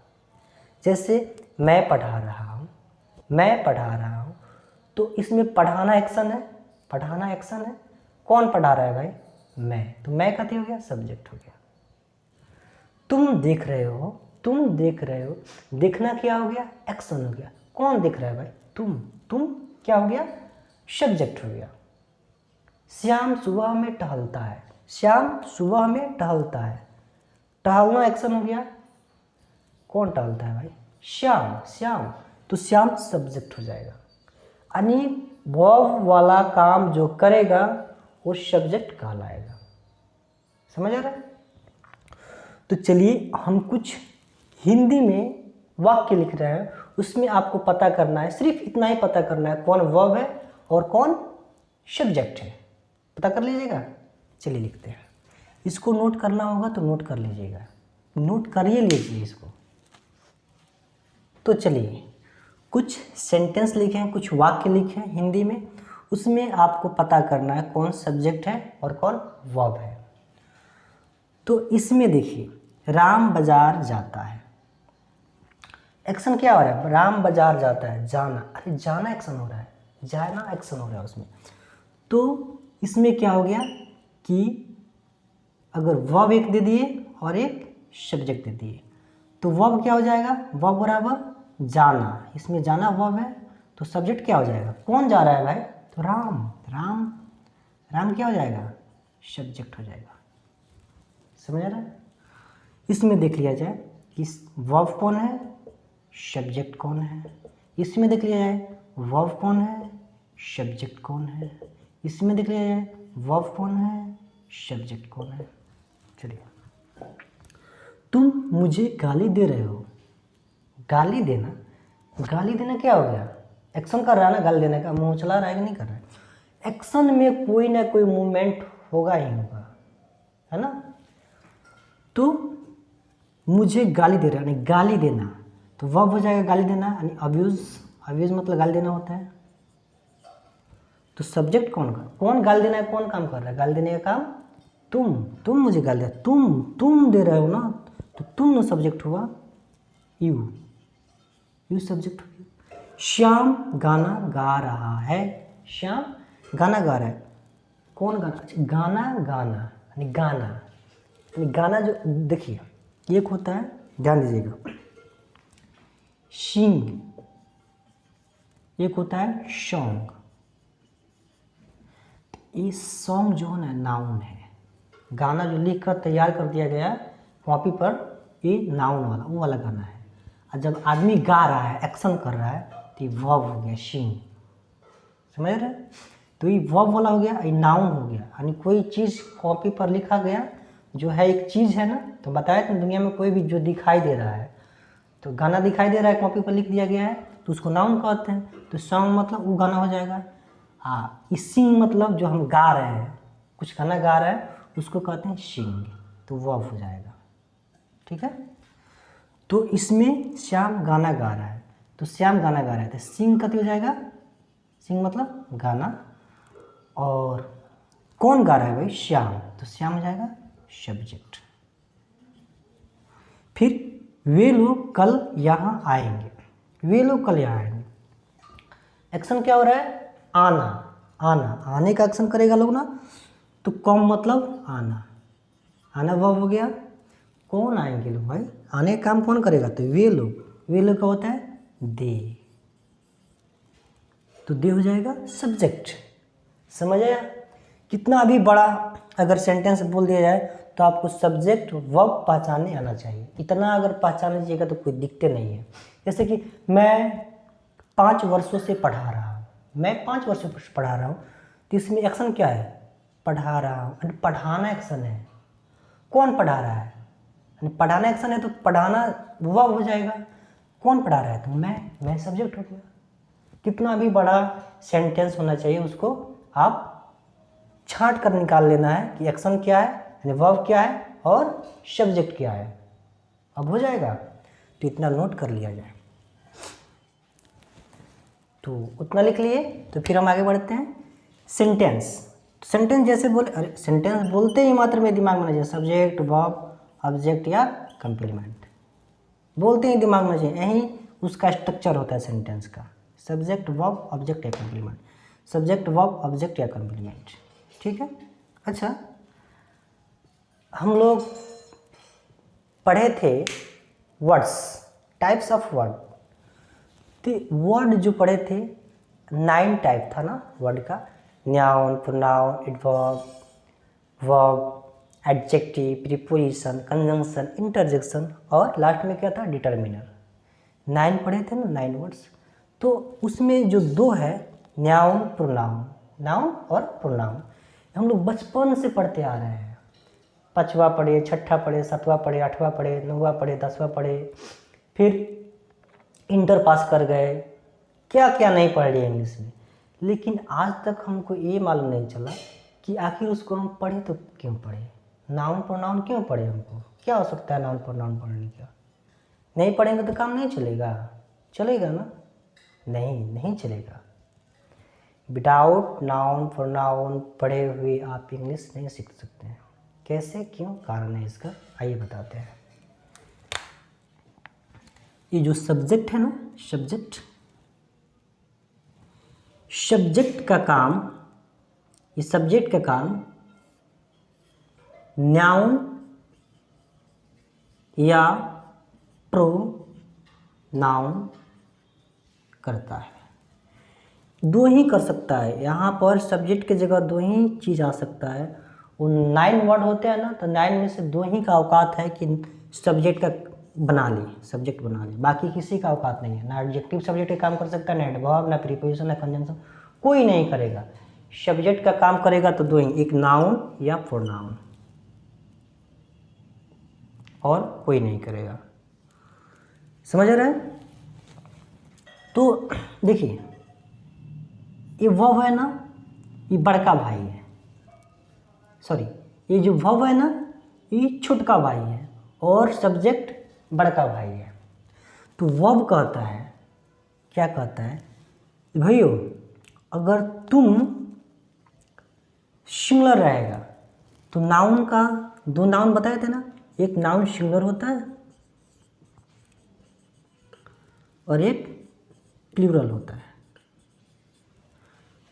जैसे मैं पढ़ा रहा हूँ, मैं पढ़ा रहा हूँ, तो इसमें पढ़ाना एक्शन है, पढ़ाना एक्शन है। कौन पढ़ा रहा है भाई? मैं। तो मैं कथी हो गया? सब्जेक्ट हो गया। तुम देख रहे हो, तुम देख रहे हो, देखना क्या हो गया? एक्शन हो गया। कौन देख रहा है भाई? तुम क्या हो गया? सब्जेक्ट हो गया। श्याम सुबह में टहलता है, श्याम सुबह में टहलता है, टहलना एक्शन हो गया। कौन टहलता है भाई? श्याम। श्याम, तो श्याम सब्जेक्ट हो जाएगा। यानी वर्ब वाला काम जो करेगा वो सब्जेक्ट कहलाएगा। समझ आ रहा है? तो चलिए हम कुछ हिंदी में वाक्य लिख रहे हैं, उसमें आपको पता करना है, सिर्फ इतना ही पता करना है, कौन वर्ब है और कौन सब्जेक्ट है। पता कर लीजिएगा। चलिए लिखते हैं। इसको नोट करना होगा तो नोट कर लीजिएगा, नोट करिए लीजिए इसको। तो चलिए कुछ सेंटेंस लिखे हैं, कुछ वाक्य लिखे हैं हिंदी में, उसमें आपको पता करना है कौन सब्जेक्ट है और कौन वर्ब है। तो इसमें देखिए राम बाजार जाता है, एक्शन क्या हो रहा है, राम बाजार जाता है, जाना, अरे जाना एक्शन हो रहा है, जाना एक्शन हो रहा है उसमें। तो इसमें क्या हो गया कि अगर वर्ब एक दे दिए और एक सब्जेक्ट दे दिए तो वर्ब क्या हो जाएगा, वर्ब बराबर जाना, इसमें जाना वर्ब है तो सब्जेक्ट क्या हो जाएगा, कौन जा रहा है भाई, तो राम, राम, राम क्या हो जाएगा, सब्जेक्ट हो जाएगा। समझ आ रहा है। इसमें देख लिया जाए कि वर्ब कौन है, सब्जेक्ट कौन है, इसमें देख लिया जाए वर्ब कौन है, सब्जेक्ट कौन है, इसमें देख लिया जाए वर्ब कौन है, सब्जेक्ट कौन है। चलिए, तुम मुझे गाली दे रहे हो, गाली देना, गाली देना क्या हो गया, एक्शन कर रहा है ना, गाली देने का, मुंह चला रहा है कि नहीं कर रहा है, एक्शन में कोई ना कोई मूवमेंट होगा ही होगा, है ना। तो मुझे गाली दे रहा है, यानी गाली देना, तो वर्ब हो जाएगा गाली देना, यानी अब्यूज, अब्यूज मतलब गाली देना होता है। तो सब्जेक्ट कौन गाली देना है, कौन काम कर रहा है, गाली देने का काम तुम मुझे गाली दे, तुम दे रहे हो ना, तो तुम सब्जेक्ट हुआ, यू सब्जेक्ट हो गया। श्याम गाना गा रहा है, श्याम गाना गा रहा है, कौन गाना, अच्छा गाना, गाना यानी गाना, यानी गाना जो देखिए एक होता है, ध्यान दीजिएगा, सिंग, एक होता है सॉन्ग। ये सॉन्ग जो है ना नाउन है, गाना जो लिख कर तैयार कर दिया गया कॉपी पर, ये नाउन वाला, वो वाला गाना है। और जब आदमी गा रहा है, एक्शन कर रहा है, तो ये वर्ब हो गया, सिंग। समझ रहे, तो ये वर्ब वाला हो गया, ये नाउन हो गया, यानी कोई चीज़ कॉपी पर लिखा गया जो है, एक चीज़ है ना, तो बताया तो दुनिया में कोई भी जो दिखाई दे रहा है, तो गाना दिखाई दे रहा है, कॉपी पर लिख दिया गया है, तो उसको नाउन कहते हैं। तो सॉन्ग मतलब वो गाना हो जाएगा। हाँ, सिंग मतलब जो हम गा रहे हैं, कुछ गाना गा रहे हैं, उसको कहते हैं सिंग, तो वर्ब हो जाएगा। ठीक है, तो इसमें श्याम गाना गा रहा है, तो श्याम गाना गा रहा है, तो सिंग कति हो जाएगा, सिंग मतलब गाना, और कौन गा रहा है भाई, श्याम, तो श्याम हो जाएगा सब्जेक्ट। फिर वे लोग कल यहाँ आएंगे, वे लोग कल यहाँ आएंगे, एक्शन क्या हो रहा है, आना, आना, आने का एक्शन करेगा लोग ना, तो कम मतलब आना, आना वर्ब हो गया। कौन आएंगे लोग भाई, आने का काम कौन करेगा, तो वे लोग, वे लोग का होता है दे, तो दे हो जाएगा सब्जेक्ट। समझ आया कितना अभी बड़ा अगर सेंटेंस बोल दिया जाए तो आपको सब्जेक्ट वर्ब पहचानने आना चाहिए, इतना अगर पहचान लीजिएगा तो कोई दिक्कत नहीं है। जैसे कि मैं 5 वर्षों से पढ़ा रहा हूँ, मैं 5 वर्षों से पढ़ा रहा हूँ, तो इसमें एक्शन क्या है, पढ़ा रहा हूँ, पढ़ाना एक्शन है, कौन पढ़ा रहा है, पढ़ाना एक्शन है, तो पढ़ाना वर्ब हो जाएगा, कौन पढ़ा रहा है, तो मैं सब्जेक्ट हो गया। कितना भी बड़ा सेंटेंस होना चाहिए, उसको आप छांट कर निकाल लेना है कि एक्शन क्या है, यानी वर्ब क्या है और सब्जेक्ट क्या है, अब हो जाएगा। तो इतना नोट कर लिया जाए, तो उतना लिख लिए। तो फिर हम आगे बढ़ते हैं, सेंटेंस। सेंटेंस जैसे बोले, अरे सेंटेंस बोलते ही मात्र में दिमाग में चाहिए सब्जेक्ट वर्ब ऑब्जेक्ट या कंप्लीमेंट, बोलते ही दिमाग में चाहिए, यही उसका स्ट्रक्चर होता है सेंटेंस का, सब्जेक्ट वर्ब ऑब्जेक्ट या कंप्लीमेंट, सब्जेक्ट वर्ब ऑब्जेक्ट या कंप्लीमेंट। ठीक है, अच्छा हम लोग पढ़े थे वर्ड्स, टाइप्स ऑफ वर्ड, तो वर्ड जो पढ़े थे 9 टाइप था ना वर्ड का, noun, pronoun, adverb, verb, adjective, preposition, conjunction, interjection और लास्ट में क्या था, डिटर्मिनर। 9 पढ़े थे ना, 9 वर्ड्स। तो उसमें जो 2 है नाउन प्रोनाउन, नाउन और प्रोनाउन, हम लोग बचपन से पढ़ते आ रहे हैं, 5वां पढ़े, 6ठा पढ़े, 7वां पढ़े, 8वां पढ़े, 9वां पढ़े, 10वां पढ़े, फिर इंटर पास कर गए, क्या क्या नहीं पढ़ लिए इंग्लिश में, लेकिन आज तक हमको ये मालूम नहीं चला कि आखिर उसको हम पढ़े तो क्यों पढ़े, नाउन प्रोनाउन क्यों पढ़े, हमको क्या हो सकता है नाउन प्रोनाउन पढ़ने का, नहीं पढ़ेंगे तो काम नहीं चलेगा। चलेगा ना? नहीं, नहीं चलेगा। विदाउट नाउन प्रोनाउन पढ़े हुए आप इंग्लिश नहीं सीख सकते हैं। कैसे, क्यों, कारण है इसका, आइए बताते हैं। ये जो सब्जेक्ट है ना, सब्जेक्ट का काम, ये सब्जेक्ट का काम नाउन या प्रोनाउन करता है। दो ही कर सकता है यहाँ पर, सब्जेक्ट की जगह दो ही चीज़ आ सकता है। वो 9 वर्ड होते हैं ना, तो 9 में से 2 ही का औकात है कि सब्जेक्ट का बना ले, सब्जेक्ट बना ले, बाकी किसी का औकात नहीं है। ना एडजेक्टिव सब्जेक्ट का काम कर सकता है, ना एडवर्ब, ना प्रीपोजिशन, ना कंजंक्शन, कोई नहीं करेगा। सब्जेक्ट का काम करेगा तो 2 ही, एक नाउन या प्रोनाउन, और कोई नहीं करेगा। समझ रहे हैं? तो देखिए, ये वर्ब है ना, ये बड़का भाई है, सॉरी, ये जो वर्ब है ना, ये छोटका भाई है, और सब्जेक्ट बड़का भाई है। तो वर्ब कहता है, क्या कहता है भाइयों, अगर तुम सिंगुलर रहेगा तो नाउन का, 2 नाउन बताए थे ना, एक नाउन सिंगुलर होता है और एक प्लूरल होता है।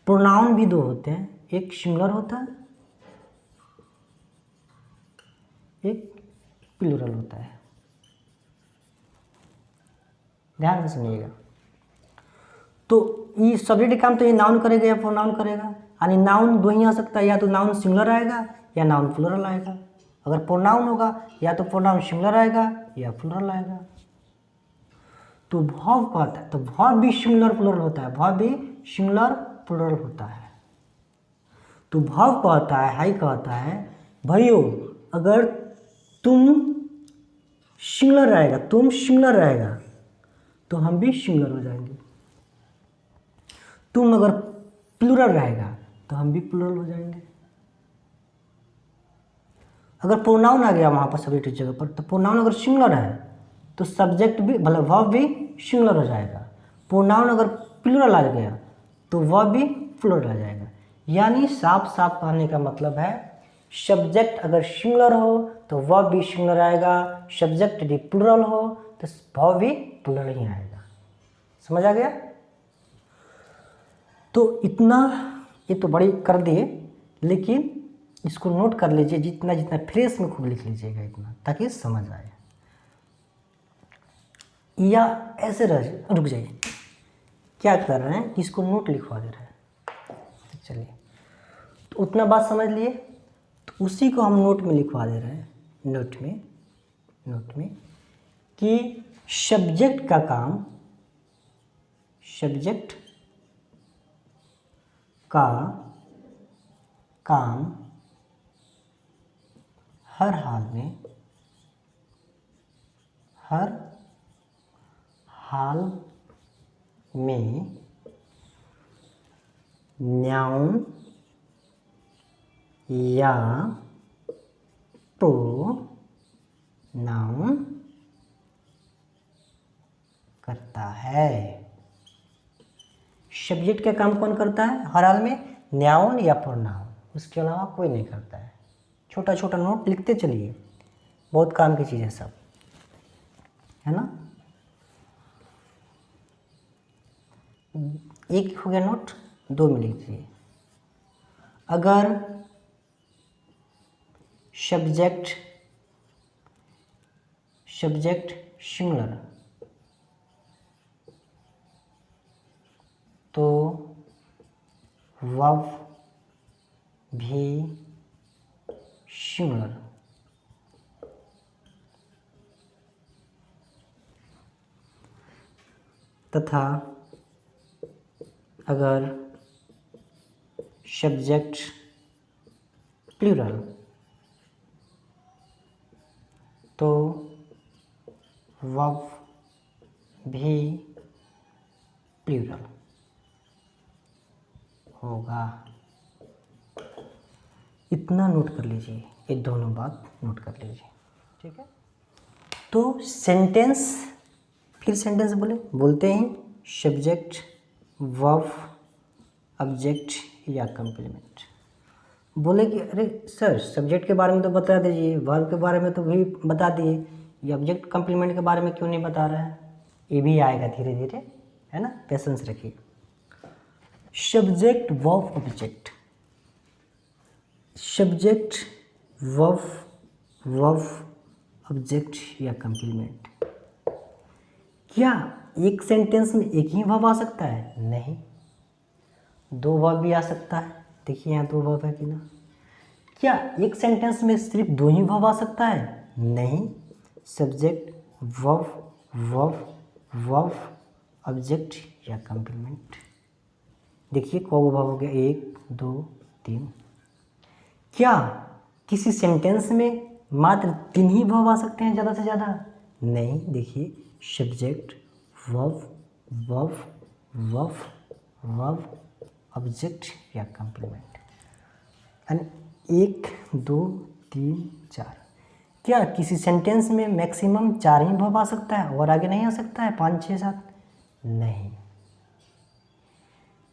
प्रोनाउन भी 2 होते हैं, एक सिंगुलर होता है, एक प्लूरल होता है। ध्यान से सुनिएगा। तो ये सब्जेक्ट काम तो ये नाउन करेगा या प्रोनाउन करेगा, यानी नाउन 2 ही आ सकता है, या तो नाउन सिंगुलर आएगा या नाउन प्लूरल आएगा। अगर प्रोनाउन होगा या तो प्रोनाउन सिंगुलर आएगा या प्लूरल आएगा। तो वर्ब कहता है, तो वर्ब भी सिंगुलर प्लूरल होता है, वर्ब भी सिंगुलर प्लूरल होता है। तो वर्ब कहता है, हाई कहता है भाइयों, अगर तुम सिंगुलर रहेगा, तुम सिंगुलर रहेगा तो हम भी सिंगुलर हो जाएंगे। तुम अगर प्लूरल रहेगा तो हम भी प्लूरल हो जाएंगे। अगर प्रोनाउन आ गया वहाँ पर सब्जेक्ट की जगह पर, तो प्रोनाउन अगर सिंगुलर है तो सब्जेक्ट भी, मतलब वर्ब भी सिंगुलर हो जाएगा। प्रोनाउन अगर प्लूरल आ गया तो वर्ब भी प्लूरल आ जाएगा। यानी साफ साफ कहने का मतलब है, सब्जेक्ट अगर सिंगुलर हो तो वर्ब भी सिंगुलर आएगा, सब्जेक्ट यदि प्लूरल हो तो वर्ब भी प्लूरल ही आएगा। समझ आ गया? तो इतना, ये तो बड़ी कर दिए, लेकिन इसको नोट कर लीजिए, जितना जितना फ्रेश में खूब लिख लीजिएगा इतना, ताकि समझ आए। या ऐसे रुक जाइए, क्या कर रहे हैं, इसको नोट लिखवा दे रहे हैं। चलिए, तो उतना बात समझ लिए, तो उसी को हम नोट में लिखवा दे रहे हैं। नोट में कि सब्जेक्ट का काम, सब्जेक्ट का काम हर हाल में नाउन या प्रोनाउन करता है। सब्जेक्ट का काम कौन करता है हर हाल में? नाउन या प्रोनाउन, उसके अलावा कोई नहीं करता है। छोटा छोटा नोट लिखते चलिए, बहुत काम की चीज़ है सब, है ना। एक हो गया नोट, 2 में लिखिए। अगर सब्जेक्ट सिंगुलर तो वर्ब भी सिंगुलर, तथा अगर सब्जेक्ट प्लूरल तो वर्ब भी प्लूरल होगा। इतना नोट कर लीजिए, ये दोनों बात नोट कर लीजिए, ठीक है। तो सेंटेंस फिर सेंटेंस बोलते हैं सब्जेक्ट, वर्ब, ऑब्जेक्ट या कम्प्लीमेंट। बोले कि अरे सर सब्जेक्ट के बारे में तो बता दीजिए, वर्ब के बारे में तो भी बता दिए, ये ऑब्जेक्ट कम्प्लीमेंट के बारे में क्यों नहीं बता रहा है? ये भी आएगा धीरे धीरे, है ना, पेशेंस रखिए। Subject, verb, object. Subject, verb, object या कम्प्लीमेंट। क्या एक सेंटेंस में एक ही वर्ब आ सकता है? नहीं, दो वर्ब भी आ सकता है। देखिए यहाँ दो वर्ब है कि ना। क्या एक सेंटेंस में सिर्फ दो ही वर्ब आ सकता है? नहीं, सब्जेक्ट, वर्ब, ऑब्जेक्ट या कम्प्लीमेंट। देखिए कौन वर्ब हो गया, 1 2 3। क्या किसी सेंटेंस में मात्र 3 ही वर्ब आ सकते हैं ज़्यादा से ज़्यादा? नहीं, देखिए सब्जेक्ट, वर्ब, ऑब्जेक्ट या कम्प्लीमेंट। एंड 1 2 3 4। क्या किसी सेंटेंस में मैक्सिमम 4 ही वर्ब आ सकता है और आगे नहीं आ सकता है 5 6 7? नहीं,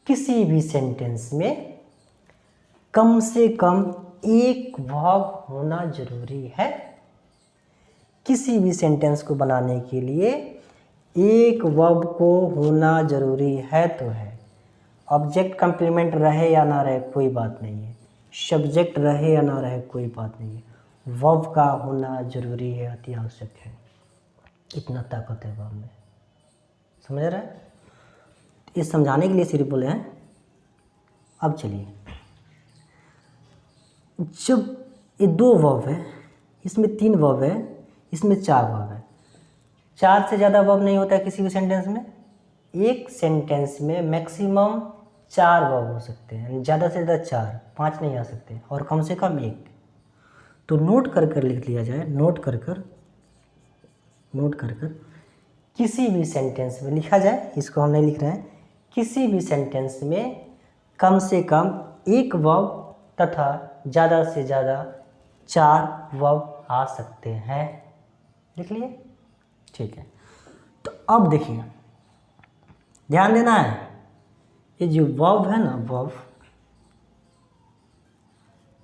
किसी भी सेंटेंस में कम से कम एक वर्ब होना जरूरी है। किसी भी सेंटेंस को बनाने के लिए एक वर्ब को होना जरूरी है तो है। ऑब्जेक्ट कम्प्लीमेंट रहे या ना रहे कोई बात नहीं है, सब्जेक्ट रहे या ना रहे कोई बात नहीं है, वर्ब का होना जरूरी है, अति आवश्यक है। इतना ताकत है वर्ब में, समझ रहा है? ये समझाने के लिए सिर्फ बोले हैं। अब चलिए, जब ये 2 वर्ब है, इसमें 3 वर्ब है, इसमें 4 वर्ब है। 4 से ज़्यादा वर्ब नहीं होता है किसी भी सेंटेंस में। एक सेंटेंस में मैक्सिमम 4 वर्ब हो सकते हैं, ज़्यादा से ज़्यादा 4, 5 नहीं आ सकते, और कम से कम 1। तो नोट कर कर लिख लिया जाए, नोट कर कर किसी भी सेंटेंस में लिखा जाए। इसको हम नहीं लिख रहे हैं। किसी भी सेंटेंस में कम से कम एक वर्ब तथा ज़्यादा से ज़्यादा 4 वर्ब आ सकते हैं। लिख लिए? ठीक है। तो अब देखिए, ध्यान देना है, ये जो वर्ब है ना, वर्ब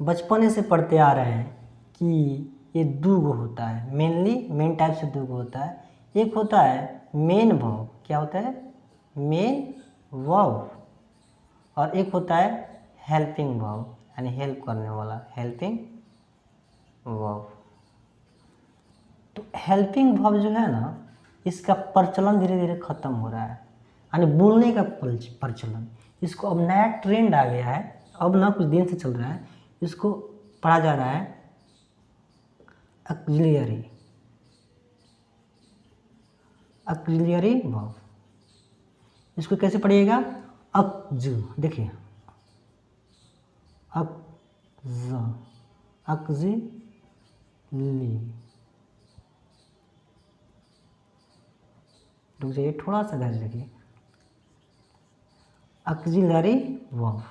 बचपन से पढ़ते आ रहे हैं कि ये 2 गो होता है, मेन टाइप से 2 गो होता है। एक होता है मेन वर्ब, क्या होता है? Main verb. और एक होता है हेल्पिंग वर्ब, यानी हेल्प करने वाला, हेल्पिंग वर्ब। तो हेल्पिंग वर्ब जो है ना, इसका प्रचलन धीरे धीरे ख़त्म हो रहा है, यानी बोलने का प्रचलन। इसको अब नया ट्रेंड आ गया है, अब ना कुछ दिन से चल रहा है, इसको पढ़ा जा रहा है ऑक्सिलियरी वर्ब। इसको कैसे पढ़िएगा? अक्ज, देखिए ऑक्सिली, रुक जाइए, थोड़ा सा धैर्य रखिए। ऑक्सिलरी वर्ब,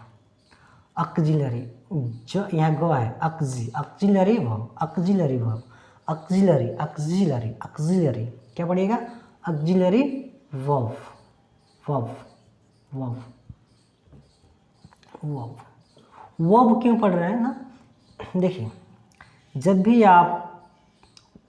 ऑक्सिलरी, जो यहाँ गो है, ऑक्सिलरी वर्ब, ऑक्सिलरी क्या पढ़िएगा? ऑक्सिलरी वर्ब, वर्ब क्यों पढ़ रहे हैं ना? देखिए, जब भी आप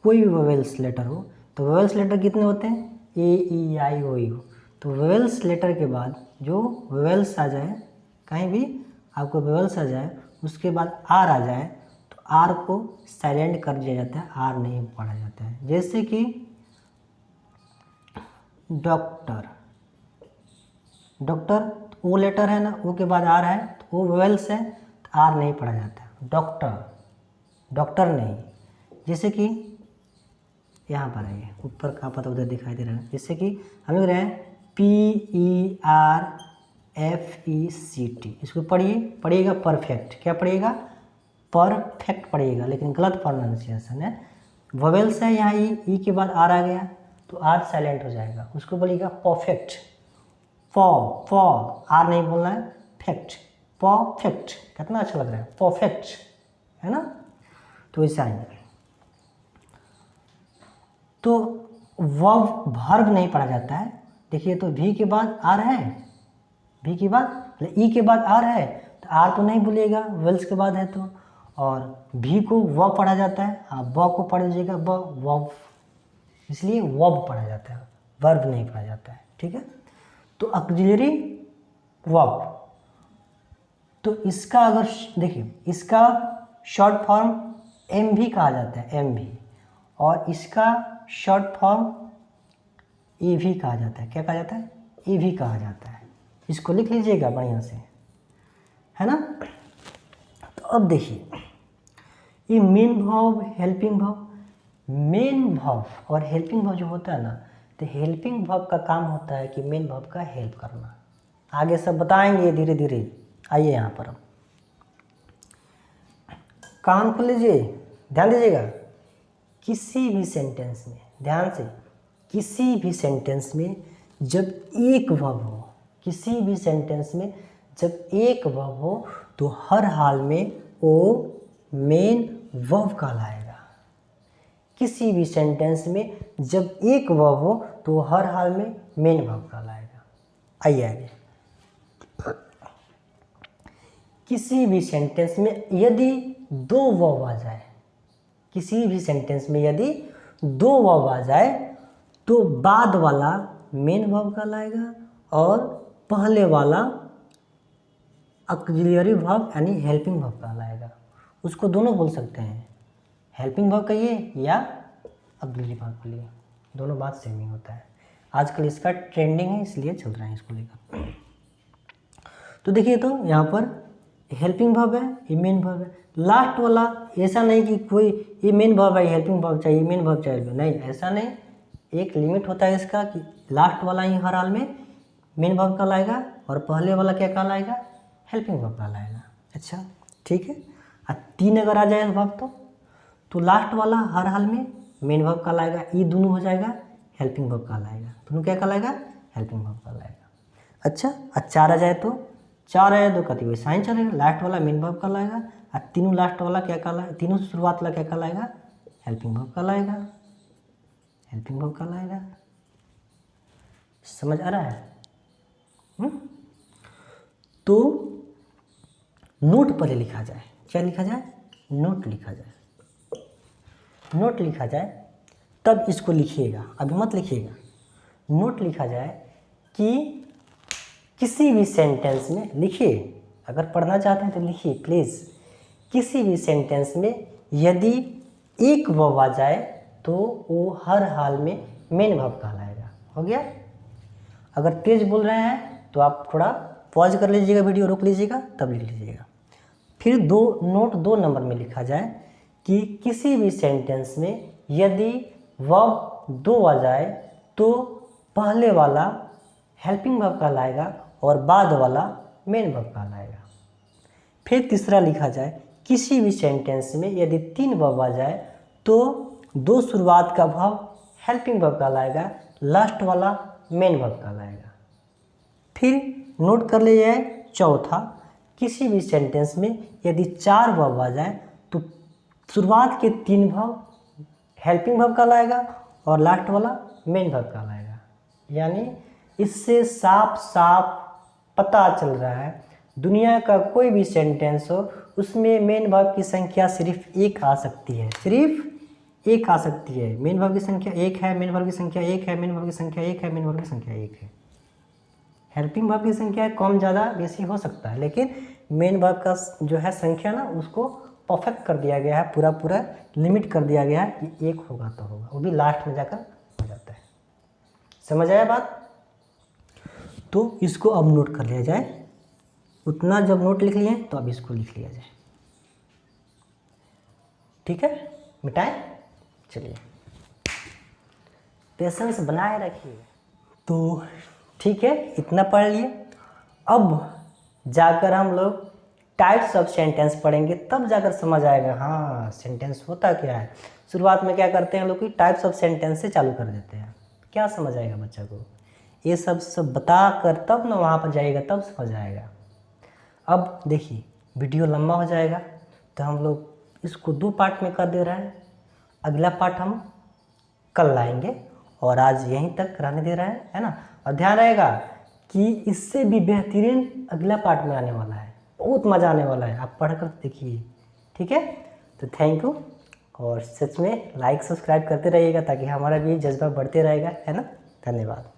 कोई भी वोवेल्स लेटर हो, तो वोवेल्स लेटर कितने होते हैं? ए ई आई ओ यू। तो वोवेल्स लेटर के बाद जो वोवेल्स आ जाए, कहीं भी आपको वोवेल्स आ जाए, उसके बाद आर आ जाए, तो आर को साइलेंट कर दिया जाता है, आर नहीं पढ़ा जाता है। जैसे कि डॉक्टर, ओ लेटर है ना, ओ के बाद आर है, तो ओ वोवेल्स है, तो आर नहीं पढ़ा जाता। डॉक्टर नहीं। जैसे कि यहाँ पर है, ऊपर का पता उधर दिखाई दे रहा है। जैसे कि हम लोग रहे हैं PERFECT, इसको पढ़िएगा परफेक्ट। क्या पढ़िएगा? परफेक्ट पढ़िएगा, लेकिन गलत प्रोनाउंसिएशन है। वोवेल्स है यहाँ, ई के बाद आर आ गया, तो आर साइलेंट हो जाएगा, उसको बोलिएगा परफेक्ट। आर नहीं बोलना है, फैक्ट, परफेक्ट। कितना अच्छा लग रहा है, परफेक्ट, है ना? तो ऐसा ही। तो वर्ब वर्ब नहीं पढ़ा जाता है। देखिए तो भी के बाद आर है, भी के बाद ई के बाद आर है, तो आर तो नहीं भूलिएगा, वेल्स के बाद है तो, और भी को व पढ़ा जाता है, आप व को पढ़ लीजिएगा ब वर्ब, इसलिए वर्ब पढ़ा जाता है, वर्ब नहीं पढ़ा जाता है। ठीक है, तो ऑक्सिलरी वर्ब, तो इसका अगर देखिए इसका शॉर्ट फॉर्म एम भी कहा जाता है, एम भी, और इसका शॉर्ट फॉर्म ए भी कहा जाता है। क्या कहा जाता है? ए भी कहा जाता है। इसको लिख लीजिएगा बढ़िया से, है ना। तो अब देखिए ये main verb, helping verb, main verb और हेल्पिंग वर्ब जो होता है ना, तो हेल्पिंग वर्ब का काम होता है कि मेन वर्ब का हेल्प करना। आगे सब बताएंगे धीरे धीरे। आइए यहाँ पर अब कान खोल लीजिए, ध्यान दीजिएगा। किसी भी सेंटेंस में, ध्यान से, किसी भी सेंटेंस में जब एक वर्ब हो, किसी भी सेंटेंस में जब एक वर्ब हो तो हर हाल में वो मेन वर्ब कहलाएगा। किसी भी सेंटेंस में जब एक वर्ब हो तो हर हाल में मेन वर्ब कहलाएगा। आइए आगे, किसी भी सेंटेंस में यदि दो वर्ब आ जाए, किसी भी सेंटेंस में यदि दो वर्ब आ जाए तो बाद वाला मेन वर्ब कहलाएगा और पहले वाला ऑक्सिलरी वर्ब यानी हेल्पिंग वर्ब कहलाएगा। उसको दोनों बोल सकते हैं, हेल्पिंग वर्ब कहिए या ऑक्सिलरी वर्ब कहिए, दोनों बात सेम ही होता है। आजकल इसका ट्रेंडिंग है इसलिए चल रहा है इसको लेकर। तो देखिए तो यहाँ पर हेल्पिंग वर्ब है, ये मेन वर्ब है। लास्ट वाला ऐसा नहीं कि कोई ये मेन वर्ब है हेल्पिंग वर्ब चाहिए, मेन वर्ब चाहिए, नहीं ऐसा नहीं। एक लिमिट होता है इसका कि लास्ट वाला ही हर हाल में मेन वर्ब कहलाएगा और पहले वाला क्या कहलाएगा? हेल्पिंग वर्ब कहलाएगा। अच्छा ठीक है, और तीन अगर आ जाए वर्ब तो लास्ट वाला हर हाल में मेन वर्ब कहलाएगा, ये दोनों हो जाएगा हेल्पिंग वर्ब कहलाएगा। दोनों क्या कहलाएगा? हेल्पिंग वर्ब कहलाएगा। अच्छा, और चार आ जाए तो, चार आया तो कति वैसा ही चलेगा, लास्ट वाला मेन वर्ब कहलाएगा और तीनों लास्ट वाला क्या कहलाएगा? तीनों शुरुआत वाला क्या कहलाएगा? हेल्पिंग वर्ब कहलाएगा, हेल्पिंग वर्ब कहलाएगा। समझ आ रहा है? तो नोट पहले लिखा जाए। क्या लिखा जाए? नोट लिखा जाए। नोट लिखा जाए तब इसको लिखिएगा, अभी मत लिखिएगा। नोट लिखा जाए कि किसी भी सेंटेंस में लिखिए, अगर पढ़ना चाहते हैं तो लिखिए प्लीज़। किसी भी सेंटेंस में यदि एक वर्ब आ जाए तो वो हर हाल में मेन वर्ब कहलाएगा। हो गया? अगर तेज बोल रहे हैं तो आप थोड़ा पॉज कर लीजिएगा, वीडियो रोक लीजिएगा, तब लिख लीजिएगा। फिर नोट 2 नंबर में लिखा जाए कि किसी भी सेंटेंस में यदि वर्ब 2 आ जाए तो पहले वाला हेल्पिंग वर्ब कहलाएगा और बाद वाला मेन वर्ब कहलाएगा। फिर तीसरा लिखा जाए किसी भी सेंटेंस में यदि 3 वर्ब आ जाए तो 2 शुरुआत का वर्ब हेल्पिंग वर्ब कहलाएगा, लास्ट वाला मेन वर्ब कहलाएगा। फिर नोट कर ले जाए चौथा, किसी भी सेंटेंस में यदि 4 वर्ब आ जाए तो शुरुआत के 3 वर्ब हेल्पिंग वर्ब कहलाएगा और लास्ट वाला मेन वर्ब कहलाएगा। यानी इससे साफ साफ पता चल रहा है दुनिया का कोई भी सेंटेंस हो उसमें मेन वर्ब की संख्या सिर्फ एक आ सकती है, सिर्फ एक आ सकती है। मेन वर्ब की संख्या एक है, मेन वर्ब की संख्या एक है, मेन वर्ब की संख्या एक है, मेन वर्ब की संख्या एक है। हेल्पिंग वर्ब की संख्या कम ज़्यादा बेसी हो सकता है, लेकिन मेन वर्ब का जो है संख्या ना उसको परफेक्ट कर दिया गया है, पूरा पूरा लिमिट कर दिया गया है कि एक होगा तो होगा, वो भी लास्ट में जाकर हो जाता है। समझ आया बात? तो इसको अब नोट कर लिया जाए। उतना जब नोट लिख लिए तो अब इसको लिख लिया जाए। ठीक है, मिटाएं। चलिए, पेशेंस बनाए रखिए। तो ठीक है, इतना पढ़ लिए। अब जाकर हम लोग टाइप्स ऑफ सेंटेंस पढ़ेंगे, तब जाकर समझ आएगा हाँ सेंटेंस होता क्या है। शुरुआत में क्या करते हैं लोग कि टाइप्स ऑफ सेंटेंस से चालू कर देते हैं, क्या समझ आएगा बच्चा को? ये सब बता कर तब ना वहाँ पर जाएगा, तब समझ आएगा। अब देखिए वीडियो लंबा हो जाएगा तो हम लोग इसको 2 पार्ट में कर दे रहे हैं। अगला पार्ट हम कल लाएंगे और आज यहीं तक रहने दे रहा है ना। और ध्यान रहेगा कि इससे भी बेहतरीन अगला पार्ट में आने वाला है, बहुत मज़ा आने वाला है, आप पढ़कर देखिए, ठीक है। तो थैंक यू, और सच में लाइक सब्सक्राइब करते रहिएगा ताकि हमारा भी जज्बा बढ़ते रहेगा, है ना। धन्यवाद।